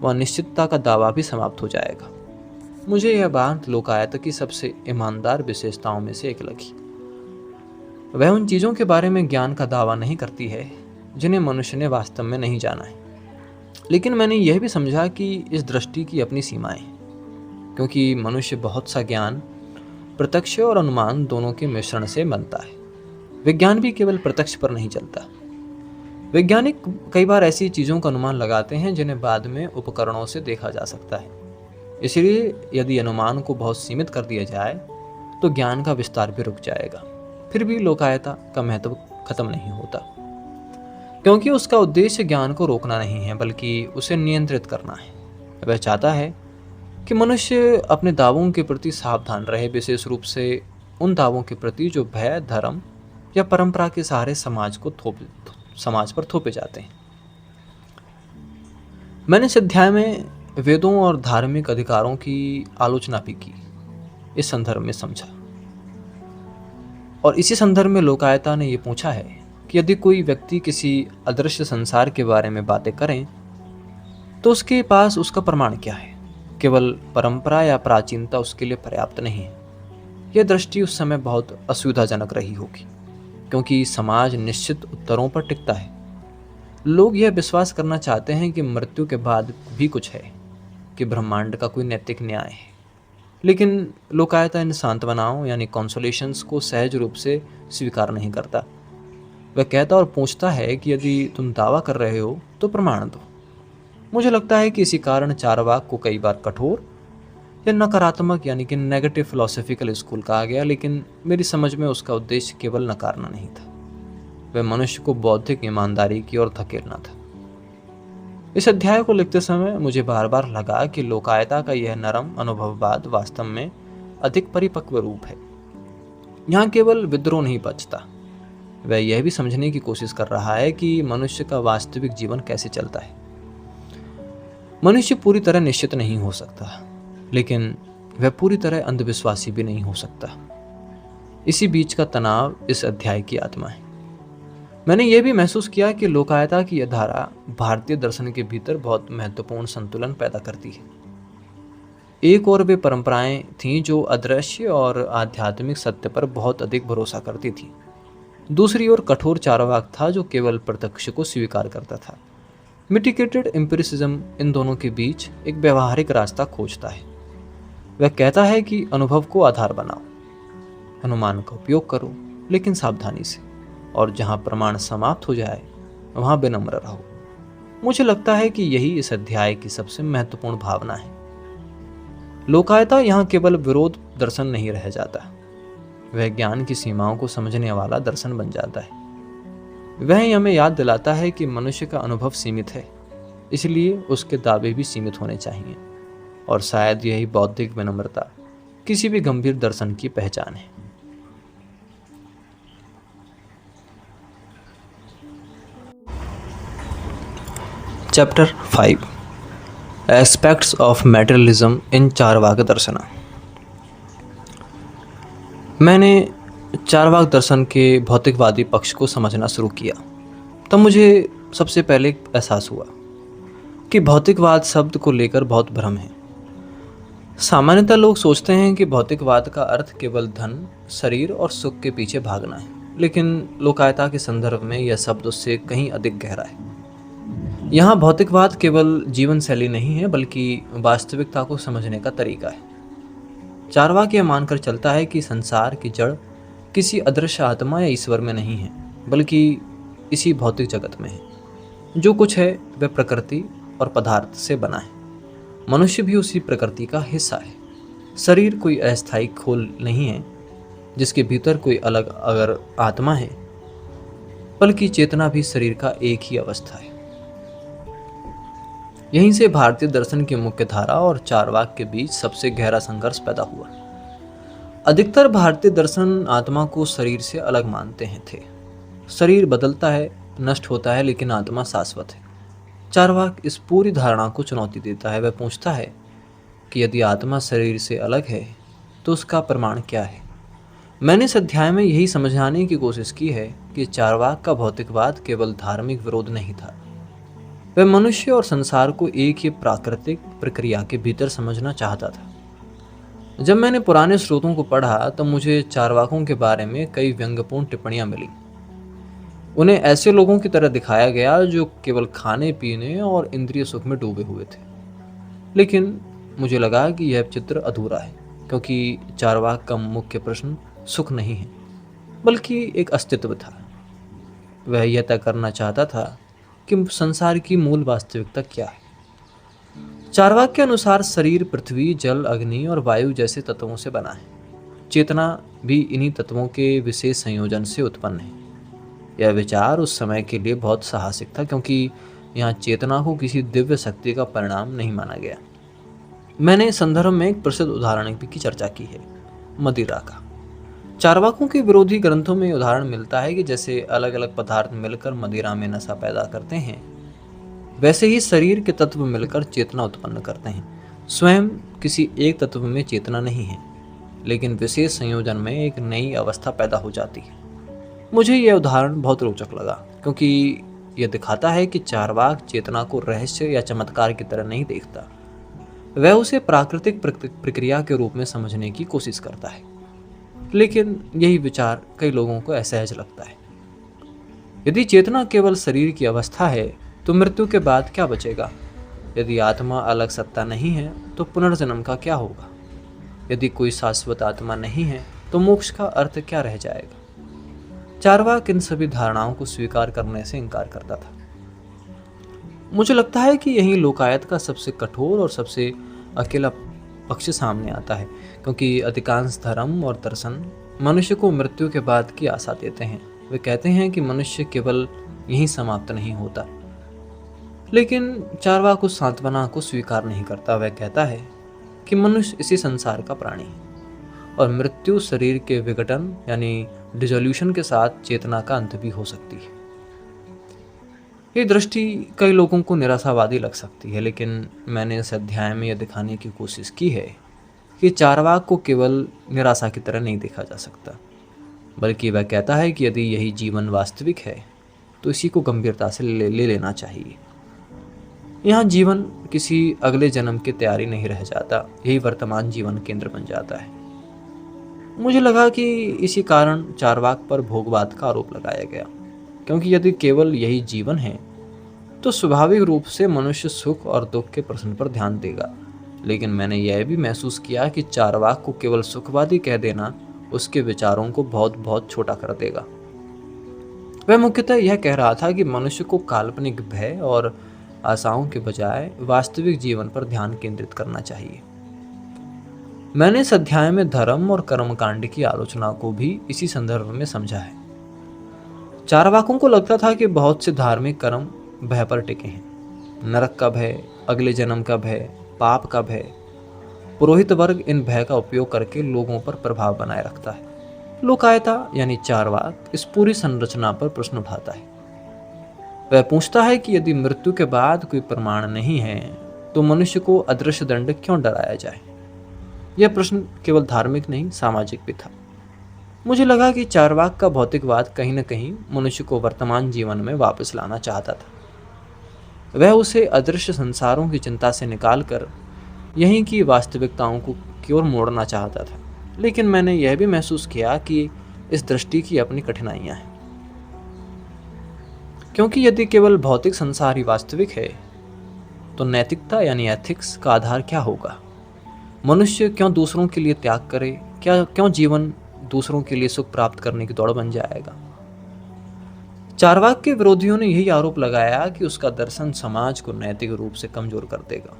वहाँ निश्चितता का दावा भी समाप्त हो जाएगा। मुझे यह बात लोकायत की सबसे ईमानदार विशेषताओं में से एक लगी। वह उन चीज़ों के बारे में ज्ञान का दावा नहीं करती है जिन्हें मनुष्य ने वास्तव में नहीं जाना है, लेकिन मैंने यह भी समझा कि इस दृष्टि की अपनी सीमाएं हैं, क्योंकि मनुष्य बहुत सा ज्ञान प्रत्यक्ष और अनुमान दोनों के मिश्रण से बनता है। विज्ञान भी केवल प्रत्यक्ष पर नहीं चलता। वैज्ञानिक कई बार ऐसी चीज़ों का अनुमान लगाते हैं जिन्हें बाद में उपकरणों से देखा जा सकता है। इसलिए यदि अनुमान को बहुत सीमित कर दिया जाए तो ज्ञान का विस्तार भी रुक जाएगा। फिर भी लोकायता का महत्व खत्म नहीं होता, क्योंकि उसका उद्देश्य ज्ञान को रोकना नहीं है, बल्कि उसे नियंत्रित करना है। वह चाहता है कि मनुष्य अपने दावों के प्रति सावधान रहे, विशेष रूप से उन दावों के प्रति जो भय, धर्म या परंपरा के सहारे समाज पर थोपे जाते हैं। मैंने इस अध्याय में वेदों और धार्मिक अधिकारों की आलोचना भी की, इस संदर्भ में समझा। और इसी संदर्भ में लोकायता ने यह पूछा है कि यदि कोई व्यक्ति किसी अदृश्य संसार के बारे में बातें करें तो उसके पास उसका प्रमाण क्या है? केवल परंपरा या प्राचीनता उसके लिए पर्याप्त नहीं है। यह दृष्टि उस समय बहुत असुविधाजनक रही होगी, क्योंकि समाज निश्चित उत्तरों पर टिकता है। लोग यह विश्वास करना चाहते हैं कि मृत्यु के बाद भी कुछ है, कि ब्रह्मांड का कोई नैतिक न्याय है। लेकिन लोकायता इन सांत्वनाओं यानी कॉन्सोलेशंस को सहज रूप से स्वीकार नहीं करता। वह कहता और पूछता है कि यदि तुम दावा कर रहे हो तो प्रमाण दो। मुझे लगता है कि इसी कारण चारवाक को कई बार कठोर या नकारात्मक यानी कि नेगेटिव फिलोसफिकल स्कूल कहा गया, लेकिन मेरी समझ में उसका उद्देश्य केवल नकारना नहीं था, वह मनुष्य को बौद्धिक ईमानदारी की ओर धकेलना था। इस अध्याय को लिखते समय मुझे बार बार लगा कि लोकायता का यह नरम अनुभववाद वास्तव में अधिक परिपक्व रूप है। यहाँ केवल विद्रोह नहीं बचता, वह यह भी समझने की कोशिश कर रहा है कि मनुष्य का वास्तविक जीवन कैसे चलता है। मनुष्य पूरी तरह निश्चित नहीं हो सकता, लेकिन वह पूरी तरह अंधविश्वासी भी नहीं हो सकता। इसी बीच का तनाव इस अध्याय की आत्मा है। मैंने यह भी महसूस किया कि लोकायता की यह धारा भारतीय दर्शन के भीतर बहुत महत्वपूर्ण संतुलन पैदा करती है। एक और वे परंपराएं थीं जो अदृश्य और आध्यात्मिक सत्य पर बहुत अधिक भरोसा करती थीं। दूसरी ओर कठोर चारवाक था जो केवल प्रत्यक्ष को स्वीकार करता था। मिटिगेटेड एम्पिरिसिज्म इन दोनों के बीच एक व्यवहारिक रास्ता खोजता है। वह कहता है कि अनुभव को आधार बनाओ, अनुमान का उपयोग करो लेकिन सावधानी से, और जहां प्रमाण समाप्त हो जाए वहां विनम्र रहो। मुझे लगता है कि यही इस अध्याय की सबसे महत्वपूर्ण भावना है। लोकायता यहाँ केवल विरोध दर्शन नहीं रह जाता, वह ज्ञान की सीमाओं को समझने वाला दर्शन बन जाता है। वह हमें याद दिलाता है कि मनुष्य का अनुभव सीमित है, इसलिए उसके दावे भी सीमित होने चाहिए, और शायद यही बौद्धिक विनम्रता किसी भी गंभीर दर्शन की पहचान है। चैप्टर 5 एस्पेक्ट्स ऑफ मैटेरियलिज्म इन चारवाक दर्शन। मैंने चारवाक दर्शन के भौतिकवादी पक्ष को समझना शुरू किया, तब मुझे सबसे पहले एहसास हुआ कि भौतिकवाद शब्द को लेकर बहुत भ्रम है। सामान्यतः लोग सोचते हैं कि भौतिकवाद का अर्थ केवल धन, शरीर और सुख के पीछे भागना है, लेकिन लोकायता के संदर्भ में यह शब्द उससे कहीं अधिक गहरा है। यहाँ भौतिकवाद केवल जीवन शैली नहीं है, बल्कि वास्तविकता को समझने का तरीका है। चारवाक यह मानकर चलता है कि संसार की जड़ किसी अदृश्य आत्मा या ईश्वर में नहीं है, बल्कि इसी भौतिक जगत में है। जो कुछ है वह प्रकृति और पदार्थ से बना है। मनुष्य भी उसी प्रकृति का हिस्सा है। शरीर कोई अस्थायी खोल नहीं है जिसके भीतर कोई अलग अगर आत्मा है, बल्कि चेतना भी शरीर का एक ही अवस्था है। यहीं से भारतीय दर्शन की मुख्य धारा और चारवाक के बीच सबसे गहरा संघर्ष पैदा हुआ। अधिकतर भारतीय दर्शन आत्मा को शरीर से अलग मानते हैं थे। शरीर बदलता है, नष्ट होता है, लेकिन आत्मा शाश्वत है। चारवाक इस पूरी धारणा को चुनौती देता है। वह पूछता है कि यदि आत्मा शरीर से अलग है तो उसका प्रमाण क्या है। मैंने इस अध्याय में यही समझाने की कोशिश की है कि चारवाक का भौतिकवाद केवल धार्मिक विरोध नहीं था, वह मनुष्य और संसार को एक ही प्राकृतिक प्रक्रिया के भीतर समझना चाहता था। जब मैंने पुराने स्रोतों को पढ़ा तो मुझे चारवाकों के बारे में कई व्यंग्यपूर्ण टिप्पणियां मिली। उन्हें ऐसे लोगों की तरह दिखाया गया जो केवल खाने पीने और इंद्रिय सुख में डूबे हुए थे। लेकिन मुझे लगा कि यह चित्र अधूरा है, क्योंकि चारवाक का मुख्य प्रश्न सुख नहीं है, बल्कि एक अस्तित्व था। वह यह तय करना चाहता था कि संसार की मूल वास्तविकता क्या है। चारवाक के अनुसार शरीर पृथ्वी, जल, अग्नि और वायु जैसे तत्वों से बना है। चेतना भी इन्हीं तत्वों के विशेष संयोजन से उत्पन्न है। यह विचार उस समय के लिए बहुत साहसिक था, क्योंकि यहाँ चेतना को किसी दिव्य शक्ति का परिणाम नहीं माना गया। मैंने इस संदर्भ में एक प्रसिद्ध उदाहरण की चर्चा की है, मदिरा का। चारवाकों के विरोधी ग्रंथों में उदाहरण मिलता है कि जैसे अलग अलग पदार्थ मिलकर मदिरा में नशा पैदा करते हैं, वैसे ही शरीर के तत्व मिलकर चेतना उत्पन्न करते हैं। स्वयं किसी एक तत्व में चेतना नहीं है, लेकिन विशेष संयोजन में एक नई अवस्था पैदा हो जाती है। मुझे यह उदाहरण बहुत रोचक लगा, क्योंकि यह दिखाता है कि चारवाक चेतना को रहस्य या चमत्कार की तरह नहीं देखता, वह उसे प्राकृतिक प्रक्रिया के रूप में समझने की कोशिश करता है। लेकिन यही विचार कई लोगों को असहज लगता है। यदि चेतना केवल शरीर की अवस्था है तो मृत्यु के बाद क्या बचेगा? यदि आत्मा अलग सत्ता नहीं है तो पुनर्जन्म का क्या होगा? यदि कोई शाश्वत आत्मा नहीं है तो मोक्ष का अर्थ क्या रह जाएगा? चार्वाक इन सभी धारणाओं को स्वीकार करने से इनकार करता था। मुझे लगता है कि यही लोकायत का सबसे कठोर और सबसे अकेला पक्ष सामने आता है, क्योंकि अधिकांश धर्म और दर्शन मनुष्य को मृत्यु के बाद की आशा देते हैं। वे कहते हैं कि मनुष्य केवल यहीं समाप्त नहीं होता। लेकिन चार्वाक उस सांत्वना को स्वीकार नहीं करता। वह कहता है कि मनुष्य इसी संसार का प्राणी है और मृत्यु शरीर के विघटन यानी डिसोल्यूशन के साथ चेतना का अंत भी हो सकती है। ये दृष्टि कई लोगों को निराशावादी लग सकती है, लेकिन मैंने इस अध्याय में यह दिखाने की कोशिश की है कि चार्वाक को केवल निराशा की तरह नहीं देखा जा सकता, बल्कि वह कहता है कि यदि यही जीवन वास्तविक है तो इसी को गंभीरता से ले लेना चाहिए। यहाँ जीवन किसी अगले जन्म की तैयारी नहीं रह जाता, यही वर्तमान जीवन केंद्र बन जाता है। मुझे लगा कि इसी कारण चार्वाक पर भोगवाद का आरोप लगाया गया, क्योंकि यदि केवल यही जीवन है तो स्वाभाविक रूप से मनुष्य सुख और दुख के प्रश्न पर ध्यान देगा। लेकिन मैंने यह भी महसूस किया कि चार्वाक को केवल सुखवादी कह देना उसके विचारों को बहुत बहुत छोटा कर देगा। वह मुख्यतः यह कह रहा था कि मनुष्य को काल्पनिक भय और आशाओं के बजाय वास्तविक जीवन पर ध्यान केंद्रित करना चाहिए। मैंने इस अध्याय में धर्म और कर्मकांड की आलोचना को भी इसी संदर्भ में समझा है। चार्वाकों को लगता था कि बहुत से धार्मिक कर्म भय पर टिके हैं। नरक का भय, अगले जन्म का भय, पाप का भय। पुरोहित वर्ग इन भय का उपयोग करके लोगों पर प्रभाव बनाए रखता है। लोकायता यानी चार्वाक इस पूरी संरचना पर प्रश्न उठाता है। वह पूछता है कि यदि मृत्यु के बाद कोई प्रमाण नहीं है तो मनुष्य को अदृश्य दंड क्यों डराया जाए। यह प्रश्न केवल धार्मिक नहीं, सामाजिक भी था। मुझे लगा कि चार्वाक का भौतिकवाद कहीं न कहीं मनुष्य को वर्तमान जीवन में वापस लाना चाहता था। वह उसे अदृश्य संसारों की चिंता से निकालकर यहीं की वास्तविकताओं की ओर मोड़ना चाहता था। लेकिन मैंने यह भी महसूस किया कि इस दृष्टि की अपनी कठिनाइयां हैं, क्योंकि यदि केवल भौतिक संसार ही वास्तविक है तो नैतिकता यानी एथिक्स का आधार क्या होगा। मनुष्य क्यों दूसरों के लिए त्याग करे, क्यों जीवन दूसरों के लिए सुख प्राप्त करने की दौड़ बन जाएगा। चार्वाक के विरोधियों ने यही आरोप लगाया कि उसका दर्शन समाज को नैतिक रूप से कमजोर कर देगा।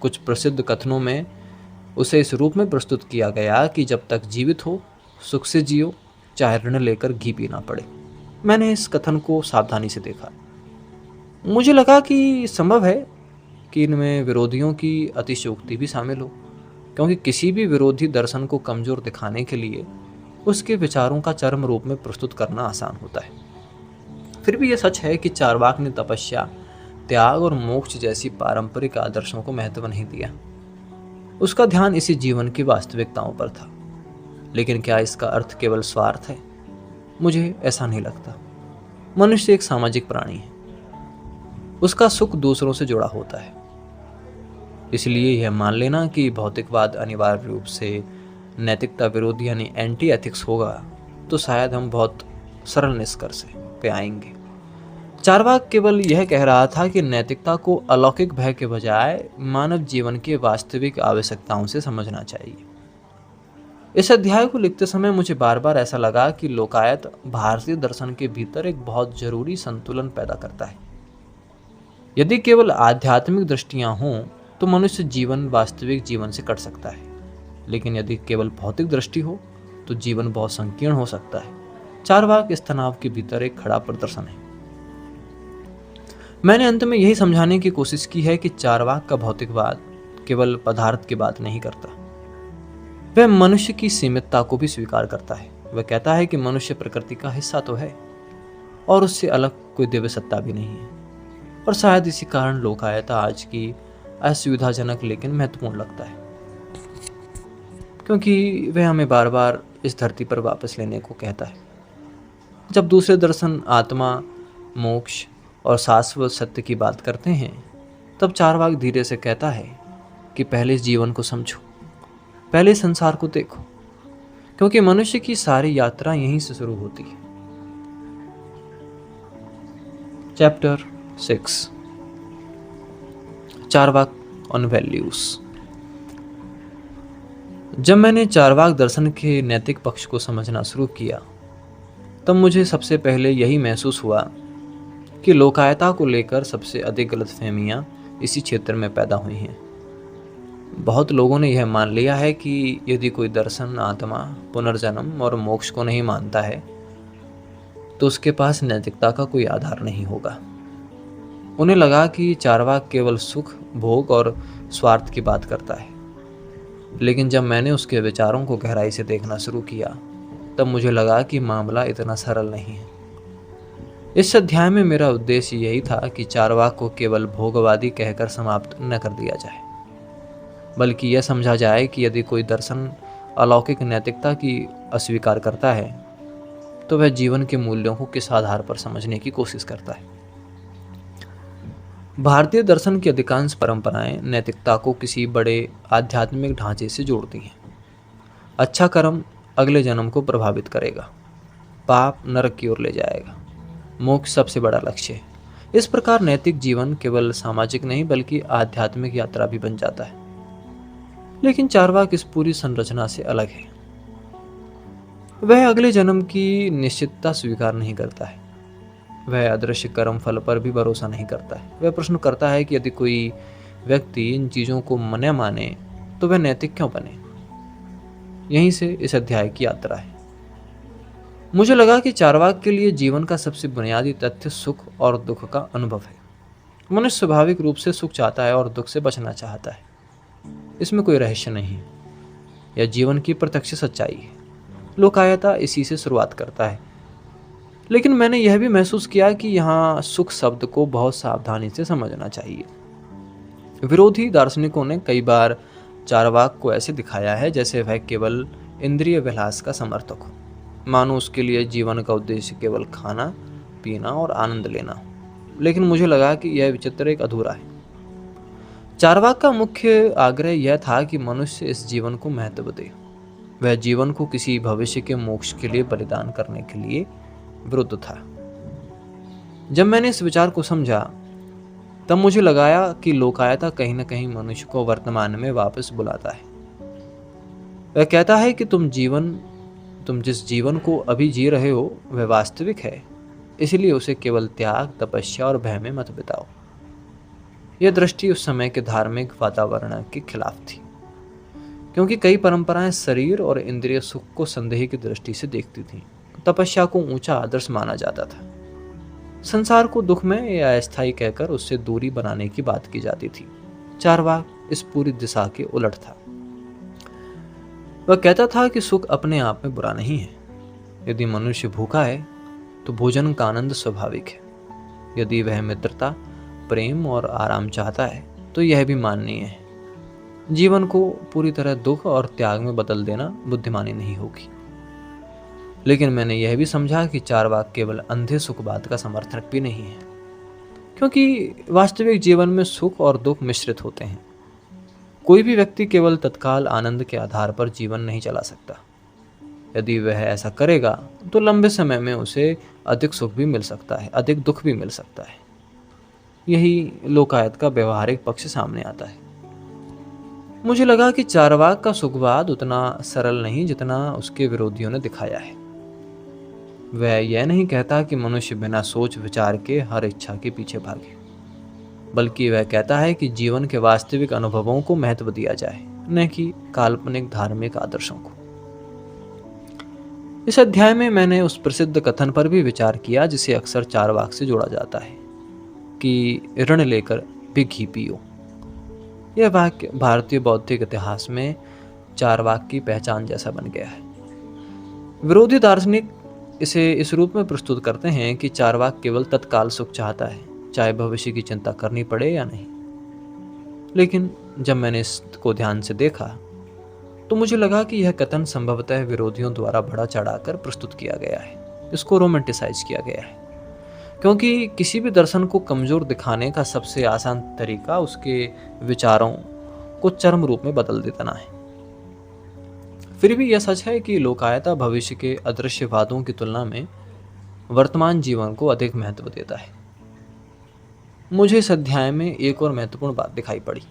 कुछ प्रसिद्ध कथनों में उसे इस रूप में प्रस्तुत किया गया कि जब तक जीवित हो सुख से जियो, चाहे ऋण लेकर घी पीना पड़े। मैंने इस कथन को सावधानी से देखा। मुझे लगा कि संभव है कि इनमें विरोधियों की अतिशयोक्ति भी शामिल हो, क्योंकि किसी भी विरोधी दर्शन को कमजोर दिखाने के लिए उसके विचारों का चरम रूप में प्रस्तुत करना आसान होता है। फिर भी यह सच है कि चार्वाक ने तपस्या, त्याग और मोक्ष जैसी पारंपरिक आदर्शों को महत्व नहीं दिया। उसका ध्यान इसी जीवन की वास्तविकताओं पर था। लेकिन क्या इसका अर्थ केवल स्वार्थ है? मुझे ऐसा नहीं लगता। मनुष्य एक सामाजिक प्राणी है, उसका सुख दूसरों से जुड़ा होता है। इसलिए यह मान लेना कि भौतिकवाद अनिवार्य रूप से नैतिकता विरोधी यानी एंटी एथिक्स होगा तो शायद हम बहुत सरल निष्कर्ष पे आएंगे। चार्वाक केवल यह कह रहा था कि नैतिकता को अलौकिक भय के बजाय मानव जीवन के वास्तविक आवश्यकताओं से समझना चाहिए। इस अध्याय को लिखते समय मुझे बार बार ऐसा लगा कि लोकायत भारतीय दर्शन के भीतर एक बहुत जरूरी संतुलन पैदा करता है। यदि केवल आध्यात्मिक दृष्टियां हों तो मनुष्य जीवन वास्तविक जीवन से कट सकता है, लेकिन यदि केवल भौतिक दृष्टि हो तो जीवन बहुत संकीर्ण हो सकता है। चार्वाक इस तनाव के भीतर एक खड़ा प्रदर्शन है। मैंने अंत में यही समझाने की कोशिश की है कि चार्वाक का भौतिकवाद केवल पदार्थ की बात नहीं करता, वह मनुष्य की सीमितता को भी स्वीकार करता है। वह कहता है कि मनुष्य प्रकृति का हिस्सा तो है और उससे अलग कोई दिव्य सत्ता भी नहीं है। और शायद इसी कारण लोकायता आज की असुविधाजनक लेकिन महत्वपूर्ण लगता है, क्योंकि वह हमें बार बार इस धरती पर वापस लेने को कहता है। जब दूसरे दर्शन आत्मा, मोक्ष और शाश्वत सत्य की बात करते हैं तब चार्वाक धीरे से कहता है कि पहले इस जीवन को समझो, पहले संसार को देखो, क्योंकि मनुष्य की सारी यात्रा यहीं से शुरू होती है। Chapter 6 Charvaka on values. जब मैंने चार्वाक दर्शन के नैतिक पक्ष को समझना शुरू किया तब मुझे सबसे पहले यही महसूस हुआ कि लोकायता को लेकर सबसे अधिक गलतफहमियां इसी क्षेत्र में पैदा हुई हैं। बहुत लोगों ने यह मान लिया है कि यदि कोई दर्शन आत्मा, पुनर्जन्म और मोक्ष को नहीं मानता है तो उसके पास नैतिकता का कोई आधार नहीं होगा। उन्हें लगा कि चार्वाक केवल सुख, भोग और स्वार्थ की बात करता है। लेकिन जब मैंने उसके विचारों को गहराई से देखना शुरू किया तब मुझे लगा कि मामला इतना सरल नहीं है। इस अध्याय में मेरा उद्देश्य यही था कि चार्वाक को केवल भोगवादी कहकर समाप्त न कर दिया जाए, बल्कि यह समझा जाए कि यदि कोई दर्शन अलौकिक नैतिकता की अस्वीकार करता है तो वह जीवन के मूल्यों को किस आधार पर समझने की कोशिश करता है। भारतीय दर्शन की अधिकांश परंपराएं नैतिकता को किसी बड़े आध्यात्मिक ढांचे से जोड़ती हैं। अच्छा कर्म अगले जन्म को प्रभावित करेगा, पाप नरक की ओर ले जाएगा, मोक्ष सबसे बड़ा लक्ष्य है। इस प्रकार नैतिक जीवन केवल सामाजिक नहीं बल्कि आध्यात्मिक यात्रा भी बन जाता है। लेकिन चार्वाक इस पूरी संरचना से अलग है। वह अगले जन्म की निश्चितता स्वीकार नहीं करता है। वह अदृश्य कर्म फल पर भी भरोसा नहीं करता है। वह प्रश्न करता है कि यदि कोई व्यक्ति इन चीज़ों को न माने तो वह नैतिक क्यों बने। यहीं से इस अध्याय की यात्रा है। मुझे लगा कि चार्वाक के लिए जीवन का सबसे बुनियादी तथ्य सुख और दुख का अनुभव है। मनुष्य स्वाभाविक रूप से सुख चाहता है और दुख से बचना चाहता है। इसमें कोई रहस्य नहीं है। यह जीवन की प्रत्यक्ष सच्चाई है। लोकायता इसी से शुरुआत करता है। लेकिन मैंने यह भी महसूस किया कि यहाँ सुख शब्द को बहुत सावधानी से समझना चाहिए। विरोधी दार्शनिकों ने कई बार चार्वाक को ऐसे दिखाया है जैसे वह केवल इंद्रिय विलास का समर्थक हो, मानो उसके लिए जीवन का उद्देश्य केवल खाना, पीना और आनंद लेना हो। लेकिन मुझे लगा कि यह विचित्र एक अधूरा है। चार्वाक का मुख्य आग्रह यह था कि मनुष्य इस जीवन को महत्व दे। वह जीवन को किसी भविष्य के मोक्ष के लिए बलिदान करने के लिए विरुद्ध था। जब मैंने इस विचार को समझा तब मुझे लगाया कि लोकायता कहीं न कहीं मनुष्य को वर्तमान में वापस बुलाता है। वह कहता है कि तुम जिस जीवन को अभी जी रहे हो वह वास्तविक है, इसलिए उसे केवल त्याग, तपस्या और भय में मत बिताओ। यह दृष्टि उस समय के धार्मिक वातावरण के खिलाफ थी, क्योंकि कई परंपराएं शरीर और इंद्रिय सुख को संदेह की दृष्टि से देखती थीं। तपस्या को ऊंचा आदर्श माना जाता था। संसार को दुख में या अस्थायी कहकर उससे दूरी बनाने की बात की जाती थी। चार्वाक इस पूरी दिशा के उलट था। वह कहता था कि सुख अपने आप में बुरा नहीं है। यदि मनुष्य भूखा है तो भोजन का आनंद स्वाभाविक है। यदि वह मित्रता, प्रेम और आराम चाहता है तो यह भी माननीय है। जीवन को पूरी तरह दुख और त्याग में बदल देना बुद्धिमानी नहीं होगी। लेकिन मैंने यह भी समझा कि चार्वाक केवल अंधे सुखवाद का समर्थक भी नहीं है, क्योंकि वास्तविक जीवन में सुख और दुख मिश्रित होते हैं। कोई भी व्यक्ति केवल तत्काल आनंद के आधार पर जीवन नहीं चला सकता। यदि वह ऐसा करेगा तो लंबे समय में उसे अधिक सुख भी मिल सकता है, अधिक दुख भी मिल सकता है। यही लोकायत का व्यवहारिक पक्ष सामने आता है। मुझे लगा कि चार्वाक का सुखवाद उतना सरल नहीं जितना उसके विरोधियों ने दिखाया है। वह यह नहीं कहता कि मनुष्य बिना सोच विचार के हर इच्छा के पीछे भागे, बल्कि वह कहता है कि जीवन के वास्तविक अनुभवों को महत्व दिया जाए, न कि काल्पनिक धार्मिक आदर्शों को। इस अध्याय में मैंने उस प्रसिद्ध कथन पर भी विचार किया जिसे अक्सर चार्वाक से जोड़ा जाता है कि ऋण लेकर भी घी पियो। यह वाक्य भारतीय बौद्धिक इतिहास में चार्वाक की पहचान जैसा बन गया है। विरोधी दार्शनिक इसे इस रूप में प्रस्तुत करते हैं कि चार्वाक केवल तत्काल सुख चाहता है, चाहे भविष्य की चिंता करनी पड़े या नहीं। लेकिन जब मैंने इसको ध्यान से देखा तो मुझे लगा कि यह कथन संभवतः विरोधियों द्वारा बढ़ा चढ़ाकर प्रस्तुत किया गया है। इसको रोमांटिसाइज किया गया है, क्योंकि किसी भी दर्शन को कमजोर दिखाने का सबसे आसान तरीका उसके विचारों को चरम रूप में बदल देना है। फिर भी यह सच है कि लोकायता भविष्य के अदृश्यवादों की तुलना में वर्तमान जीवन को अधिक महत्व देता है। मुझे इस अध्याय में एक और महत्वपूर्ण बात दिखाई पड़ी।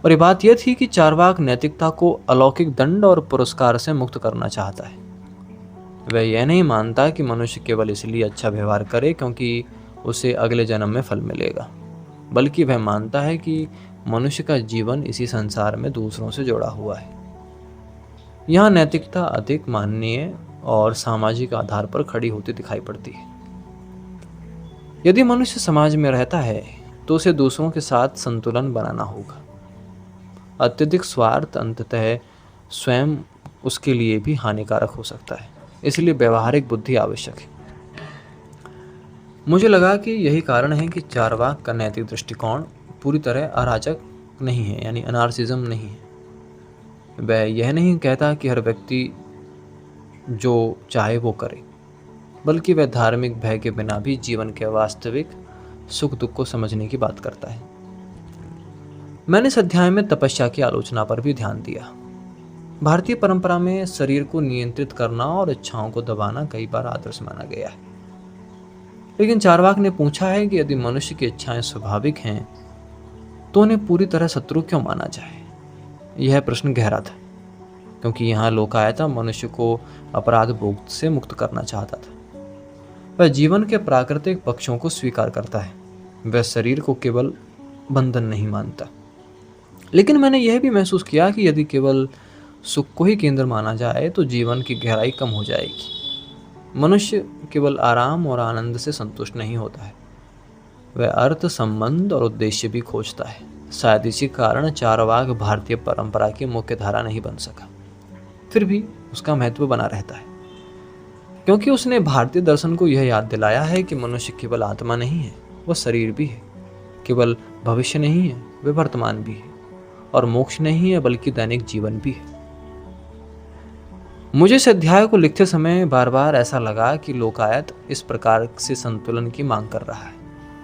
और ये बात यह थी कि चार्वाक नैतिकता को अलौकिक दंड और पुरस्कार से मुक्त करना चाहता है। वह यह नहीं मानता कि मनुष्य केवल इसलिए अच्छा व्यवहार करे क्योंकि उसे अगले जन्म में फल मिलेगा, बल्कि वह मानता है कि मनुष्य का जीवन इसी संसार में दूसरों से जुड़ा हुआ है। यहाँ नैतिकता अधिक मानवीय और सामाजिक आधार पर खड़ी होती दिखाई पड़ती है। यदि मनुष्य समाज में रहता है तो उसे दूसरों के साथ संतुलन बनाना होगा। अत्यधिक स्वार्थ अंततः स्वयं उसके लिए भी हानिकारक हो सकता है, इसलिए व्यवहारिक बुद्धि आवश्यक है। मुझे लगा कि यही कारण है कि चार्वाक का नैतिक दृष्टिकोण पूरी तरह अराजक नहीं है, यानी अनार्सिज्म नहीं है। वह यह नहीं कहता कि हर व्यक्ति जो चाहे वो करे, बल्कि वह धार्मिक भय के बिना भी जीवन के वास्तविक सुख दुख को समझने की बात करता है। मैंने इस अध्याय में तपस्या की आलोचना पर भी ध्यान दिया। भारतीय परंपरा में शरीर को नियंत्रित करना और इच्छाओं को दबाना कई बार आदर्श माना गया है, लेकिन चार्वाक ने पूछा है कि यदि मनुष्य की इच्छाएं स्वाभाविक हैं तो उन्हें पूरी तरह शत्रु क्यों माना जाए। यह प्रश्न गहरा था, क्योंकि यहाँ लोकायता मनुष्य को अपराध बोध से मुक्त करना चाहता था। वह जीवन के प्राकृतिक पक्षों को स्वीकार करता है, वह शरीर को केवल बंधन नहीं मानता। लेकिन मैंने यह भी महसूस किया कि यदि केवल सुख को ही केंद्र माना जाए तो जीवन की गहराई कम हो जाएगी। मनुष्य केवल आराम और आनंद से संतुष्ट नहीं होता है, वह अर्थ, संबंध और उद्देश्य भी खोजता है। शायद इसी कारण चार्वाक भारतीय परंपरा की मुख्य धारा नहीं बन सका, फिर भी उसका महत्व बना रहता है, क्योंकि उसने भारतीय दर्शन को यह याद दिलाया है कि मनुष्य केवल आत्मा नहीं है, वह शरीर भी है। केवल भविष्य नहीं है, वह वर्तमान भी है। और मोक्ष नहीं है, बल्कि दैनिक जीवन भी है। मुझे इस अध्याय को लिखते समय बार बार ऐसा लगा कि लोकायत इस प्रकार से संतुलन की मांग कर रहा है।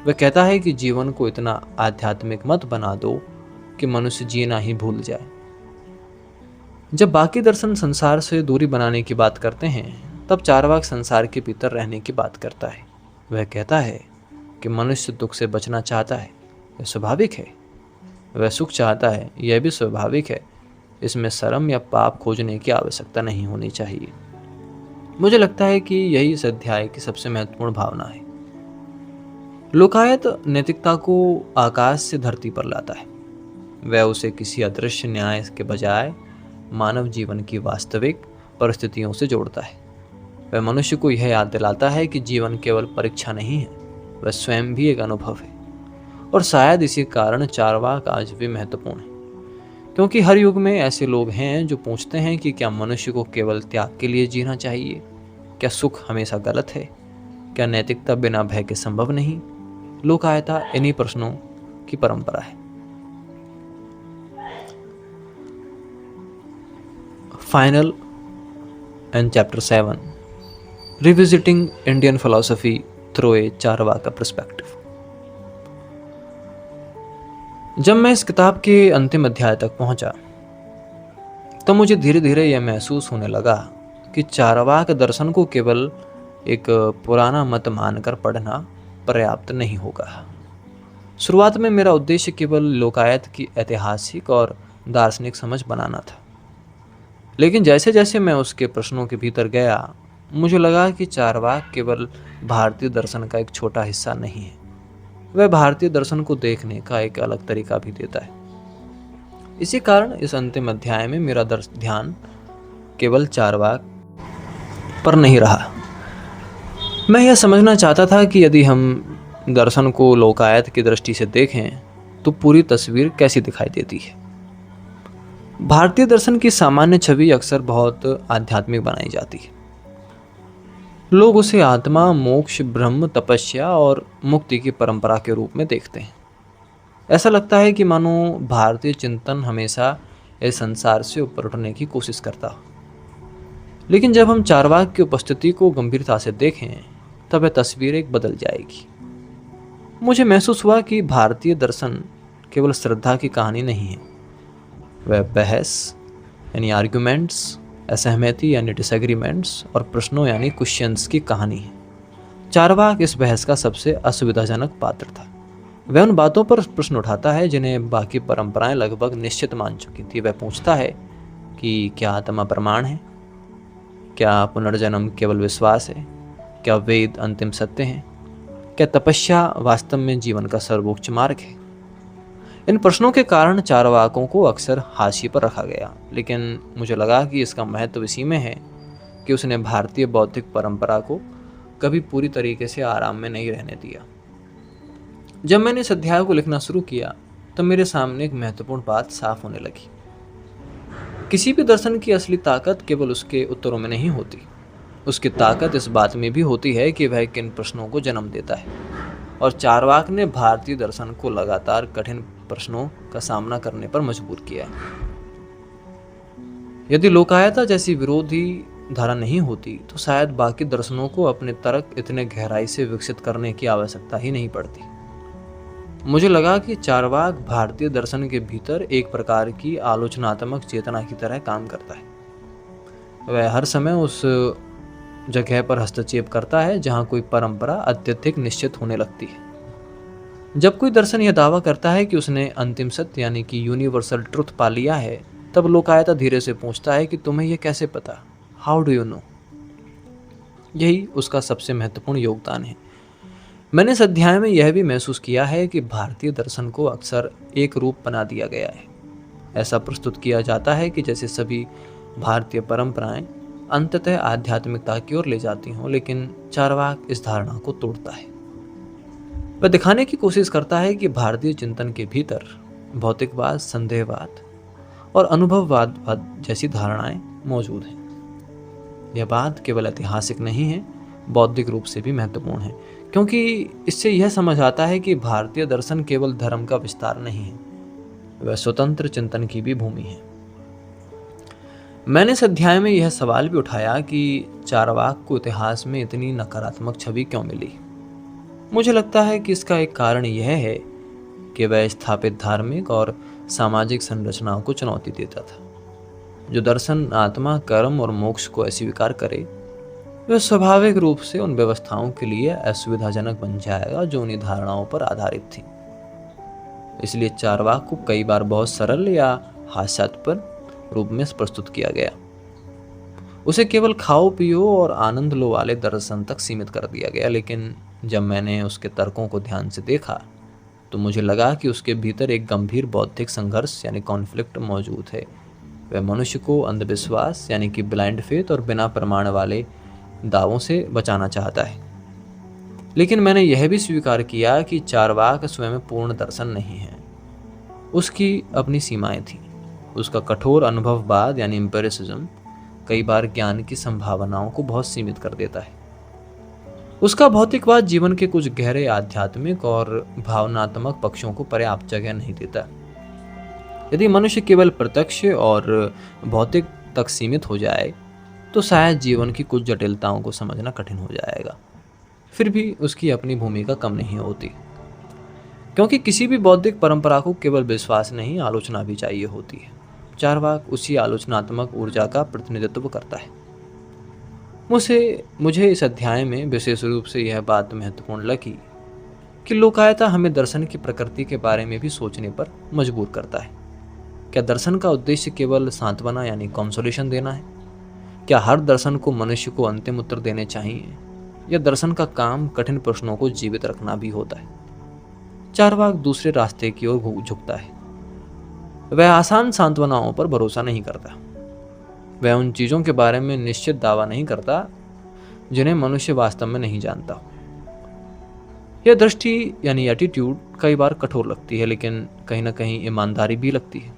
वह कहता है कि जीवन को इतना आध्यात्मिक मत बना दो कि मनुष्य जीना ही भूल जाए। जब बाकी दर्शन संसार से दूरी बनाने की बात करते हैं, तब चार्वाक संसार के भीतर रहने की बात करता है। वह कहता है कि मनुष्य दुख से बचना चाहता है, यह स्वाभाविक है। वह सुख चाहता है, यह भी स्वाभाविक है। इसमें शर्म या पाप खोजने की आवश्यकता नहीं होनी चाहिए। मुझे लगता है कि यही इस अध्याय की सबसे महत्वपूर्ण भावना है। लोकायत नैतिकता को आकाश से धरती पर लाता है। वह उसे किसी अदृश्य न्याय के बजाय मानव जीवन की वास्तविक परिस्थितियों से जोड़ता है। वह मनुष्य को यह याद दिलाता है कि जीवन केवल परीक्षा नहीं है, वह स्वयं भी एक अनुभव है। और शायद इसी कारण चार्वाक आज भी महत्वपूर्ण है, क्योंकि हर युग में ऐसे लोग हैं जो पूछते हैं कि क्या मनुष्य को केवल त्याग के लिए जीना चाहिए? क्या सुख हमेशा गलत है? क्या नैतिकता बिना भय के संभव नहीं? लोकायता इन्हीं प्रश्नों की परंपरा है। Final and chapter 7, revisiting Indian philosophy through a Charvaka perspective. जब मैं इस किताब के अंतिम अध्याय तक पहुंचा तो मुझे धीरे धीरे यह महसूस होने लगा कि चार्वाक दर्शन को केवल एक पुराना मत मानकर पढ़ना पर्याप्त नहीं होगा। शुरुआत में मेरा उद्देश्य केवल लोकायत की ऐतिहासिक और दार्शनिक समझ बनाना था, लेकिन जैसे जैसे मैं उसके प्रश्नों के भीतर गया, मुझे लगा कि चार्वाक केवल भारतीय दर्शन का एक छोटा हिस्सा नहीं है, वह भारतीय दर्शन को देखने का एक अलग तरीका भी देता है। इसी कारण इस अंतिम अध्याय में मेरा ध्यान केवल चार्वाक पर नहीं रहा। मैं यह समझना चाहता था कि यदि हम दर्शन को लोकायत की दृष्टि से देखें तो पूरी तस्वीर कैसी दिखाई देती है। भारतीय दर्शन की सामान्य छवि अक्सर बहुत आध्यात्मिक बनाई जाती है। लोग उसे आत्मा, मोक्ष, ब्रह्म, तपस्या और मुक्ति की परंपरा के रूप में देखते हैं। ऐसा लगता है कि मानो भारतीय चिंतन हमेशा इस संसार से ऊपर उठने की कोशिश करता हो। लेकिन जब हम चार्वाक की उपस्थिति को गंभीरता से देखें तब यह तस्वीर एक बदल जाएगी। मुझे महसूस हुआ कि भारतीय दर्शन केवल श्रद्धा की कहानी नहीं है, वह बहस यानी आर्ग्यूमेंट्स, असहमति यानी डिसएग्रीमेंट्स और प्रश्नों यानी क्वेश्चंस की कहानी है। चार्वाक इस बहस का सबसे असुविधाजनक पात्र था। वह उन बातों पर प्रश्न उठाता है जिन्हें बाकी परंपराएं लगभग निश्चित मान चुकी थी। वह पूछता है कि क्या आत्मा प्रमाण है, क्या पुनर्जन्म केवल विश्वास है, क्या वेद अंतिम सत्य हैं, क्या तपस्या वास्तव में जीवन का सर्वोच्च मार्ग है। इन प्रश्नों के कारण चारवाकों को अक्सर हाशिए पर रखा गया, लेकिन मुझे लगा कि इसका महत्व इसी में है कि उसने भारतीय बौद्धिक परंपरा को कभी पूरी तरीके से आराम में नहीं रहने दिया। जब मैंने इस अध्याय को लिखना शुरू किया तो मेरे सामने एक महत्वपूर्ण बात साफ होने लगी। किसी भी दर्शन की असली ताकत केवल उसके उत्तरों में नहीं होती, उसकी ताकत इस बात में भी होती है कि वह किन प्रश्नों को जन्म देता है। और चारवाक ने भारतीय दर्शन को लगातार कठिन प्रश्नों का सामना करने पर मजबूर किया है। यदि लोकायता जैसी विरोधी धारा नहीं होती तो शायद बाकी दर्शनों को अपने तर्क इतने गहराई से विकसित करने की आवश्यकता ही नहीं पड़ती। मुझे लगा कि चारवाक भारतीय दर्शन के भीतर एक प्रकार की आलोचनात्मक चेतना की तरह काम करता है। वह हर समय उस जगह पर हस्तक्षेप करता है जहां कोई परंपरा अत्यधिक निश्चित होने लगती है। जब कोई दर्शन यह दावा करता है कि उसने अंतिम सत्य यानी कि यूनिवर्सल ट्रुथ पा लिया है, तब लोकायता धीरे से पूछता है कि तुम्हें यह कैसे पता, हाउ डू यू नो। यही उसका सबसे महत्वपूर्ण योगदान है। मैंने इस अध्याय में यह भी महसूस किया है कि भारतीय दर्शन को अक्सर एक रूप बना दिया गया है। ऐसा प्रस्तुत किया जाता है कि जैसे सभी भारतीय परंपराएं अंततः आध्यात्मिकता की ओर ले जाती हों, लेकिन चारवाक इस धारणा को तोड़ता है। वह दिखाने की कोशिश करता है कि भारतीय चिंतन के भीतर भौतिकवाद, संदेहवाद और अनुभववाद जैसी धारणाएं मौजूद हैं। यह बात केवल ऐतिहासिक नहीं है, बौद्धिक रूप से भी महत्वपूर्ण है, क्योंकि इससे यह समझ आता है कि भारतीय दर्शन केवल धर्म का विस्तार नहीं है, वह स्वतंत्र चिंतन की भी भूमि है। मैंने इस अध्याय में यह सवाल भी उठाया कि चारवाक को इतिहास में इतनी नकारात्मक छवि क्यों मिली। मुझे लगता है कि इसका एक कारण यह है कि वह स्थापित धार्मिक और सामाजिक संरचनाओं को चुनौती देता था। जो दर्शन आत्मा, कर्म और मोक्ष को अस्वीकार करे, वह स्वाभाविक रूप से उन व्यवस्थाओं के लिए असुविधाजनक बन जाएगा जो उन्हीं धारणाओं पर आधारित थी। इसलिए चारवाक को कई बार बहुत सरल या हास्यास्पद रूप में प्रस्तुत किया गया। उसे केवल खाओ पियो और आनंद लो वाले दर्शन तक सीमित कर दिया गया। लेकिन जब मैंने उसके तर्कों को ध्यान से देखा तो मुझे लगा कि उसके भीतर एक गंभीर बौद्धिक संघर्ष यानी कॉन्फ्लिक्ट मौजूद है। वह मनुष्य को अंधविश्वास यानी कि ब्लाइंड फेथ और बिना प्रमाण वाले दावों से बचाना चाहता है। लेकिन मैंने यह भी स्वीकार किया कि चारवाक स्वयं पूर्ण दर्शन नहीं है, उसकी अपनी सीमाएं थी। उसका कठोर अनुभववाद यानी एम्पिरिसिज्म कई बार ज्ञान की संभावनाओं को बहुत सीमित कर देता है। उसका भौतिकवाद जीवन के कुछ गहरे आध्यात्मिक और भावनात्मक पक्षों को पर्याप्त जगह नहीं देता। यदि मनुष्य केवल प्रत्यक्ष और भौतिक तक सीमित हो जाए तो शायद जीवन की कुछ जटिलताओं को समझना कठिन हो जाएगा। फिर भी उसकी अपनी भूमिका कम नहीं होती, क्योंकि किसी भी बौद्धिक परंपरा को केवल विश्वास नहीं, आलोचना भी चाहिए होती है। चारवाक उसी आलोचनात्मक ऊर्जा का प्रतिनिधित्व करता है। मुझे इस अध्याय में विशेष रूप से यह बात महत्वपूर्ण लगी कि लोकायता हमें दर्शन की प्रकृति के बारे में भी सोचने पर मजबूर करता है। क्या दर्शन का उद्देश्य केवल सांत्वना यानी कंसोलेशन देना है? क्या हर दर्शन को मनुष्य को अंतिम उत्तर देने चाहिए, या दर्शन का काम कठिन प्रश्नों को जीवित रखना भी होता है? चारवाक दूसरे रास्ते की ओर झुकता है। वह आसान सांत्वनाओं पर भरोसा नहीं करता। वह उन चीजों के बारे में निश्चित दावा नहीं करता जिन्हें मनुष्य वास्तव में नहीं जानता। यह दृष्टि यानी एटीट्यूड कई बार कठोर लगती है, लेकिन कहीं ना कहीं ईमानदारी भी लगती है।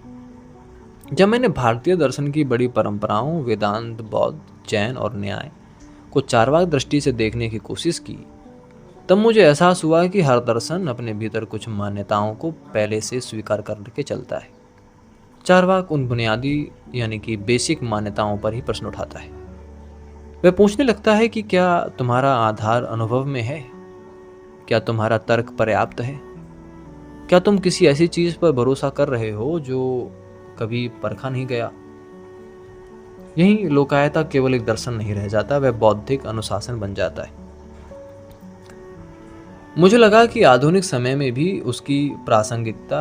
जब मैंने भारतीय दर्शन की बड़ी परंपराओं वेदांत, बौद्ध, जैन और न्याय को चारवाक दृष्टि से देखने की कोशिश की, तब मुझे एहसास हुआ कि हर दर्शन अपने भीतर कुछ मान्यताओं को पहले से स्वीकार करके चलता है। चारवाक उन बुनियादी यानी कि बेसिक मान्यताओं पर ही प्रश्न उठाता है। वह पूछने लगता है कि क्या तुम्हारा आधार अनुभव में है? क्या तुम्हारा तर्क पर्याप्त है? क्या तुम किसी ऐसी चीज पर भरोसा कर रहे हो जो कभी परखा नहीं गया? यही लोकायता केवल एक दर्शन नहीं रह जाता, वह बौद्धिक अनुशासन बन जाता है। मुझे लगा कि आधुनिक समय में भी उसकी प्रासंगिकता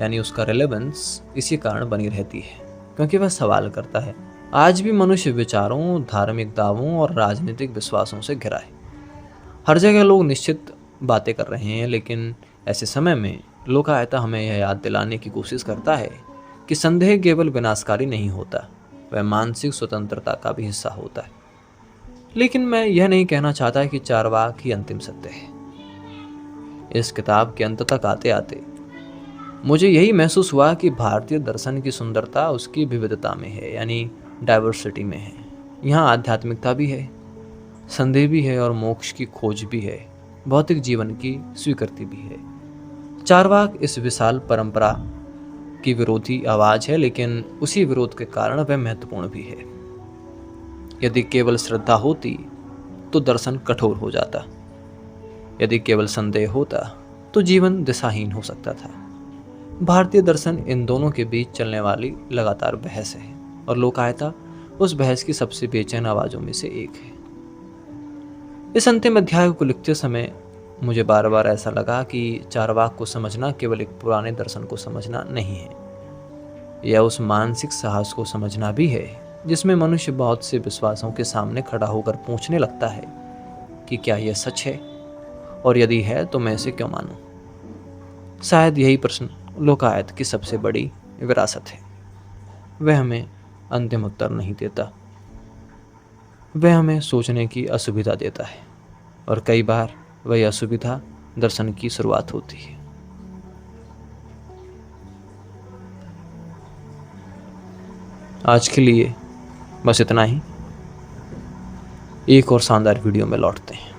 यानी उसका रेलेवेंस इसी कारण बनी रहती है, क्योंकि वह सवाल करता है। आज भी मनुष्य विचारों, धार्मिक दावों और राजनीतिक विश्वासों से घिरा है। हर जगह लोग निश्चित बातें कर रहे हैं, लेकिन ऐसे समय में लोकायता हमें यह याद दिलाने की कोशिश करता है कि संदेह केवल विनाशकारी नहीं होता, वह मानसिक स्वतंत्रता का भी हिस्सा होता है। लेकिन मैं यह नहीं कहना चाहता कि चारवाक ही अंतिम सत्य है। इस किताब के अंत तक आते आते मुझे यही महसूस हुआ कि भारतीय दर्शन की सुंदरता उसकी विविधता में है, यानी डाइवर्सिटी में है। यहाँ आध्यात्मिकता भी है, संदेह भी है और मोक्ष की खोज भी है, भौतिक जीवन की स्वीकृति भी है। चारवाक इस विशाल परंपरा की विरोधी आवाज है, लेकिन उसी विरोध के कारण वह महत्वपूर्ण भी है। यदि केवल श्रद्धा होती तो दर्शन कठोर हो जाता, यदि केवल संदेह होता तो जीवन दिशाहीन हो सकता था। भारतीय दर्शन इन दोनों के बीच चलने वाली लगातार बहस है, और लोकायता उस बहस की सबसे बेचैन आवाजों में से एक है। इस अंतिम अध्याय को लिखते समय मुझे बार बार ऐसा लगा कि चारवाक को समझना केवल एक पुराने दर्शन को समझना नहीं है, यह उस मानसिक साहस को समझना भी है जिसमें मनुष्य बहुत से विश्वासों के सामने खड़ा होकर पूछने लगता है कि क्या यह सच है, और यदि है तो मैं इसे क्यों मानूं। शायद यही प्रश्न लोकायत की सबसे बड़ी विरासत है। वह हमें अंतिम उत्तर नहीं देता, वह हमें सोचने की असुविधा देता है, और कई बार वही असुविधा दर्शन की शुरुआत होती है। आज के लिए बस इतना ही। एक और शानदार वीडियो में लौटते हैं।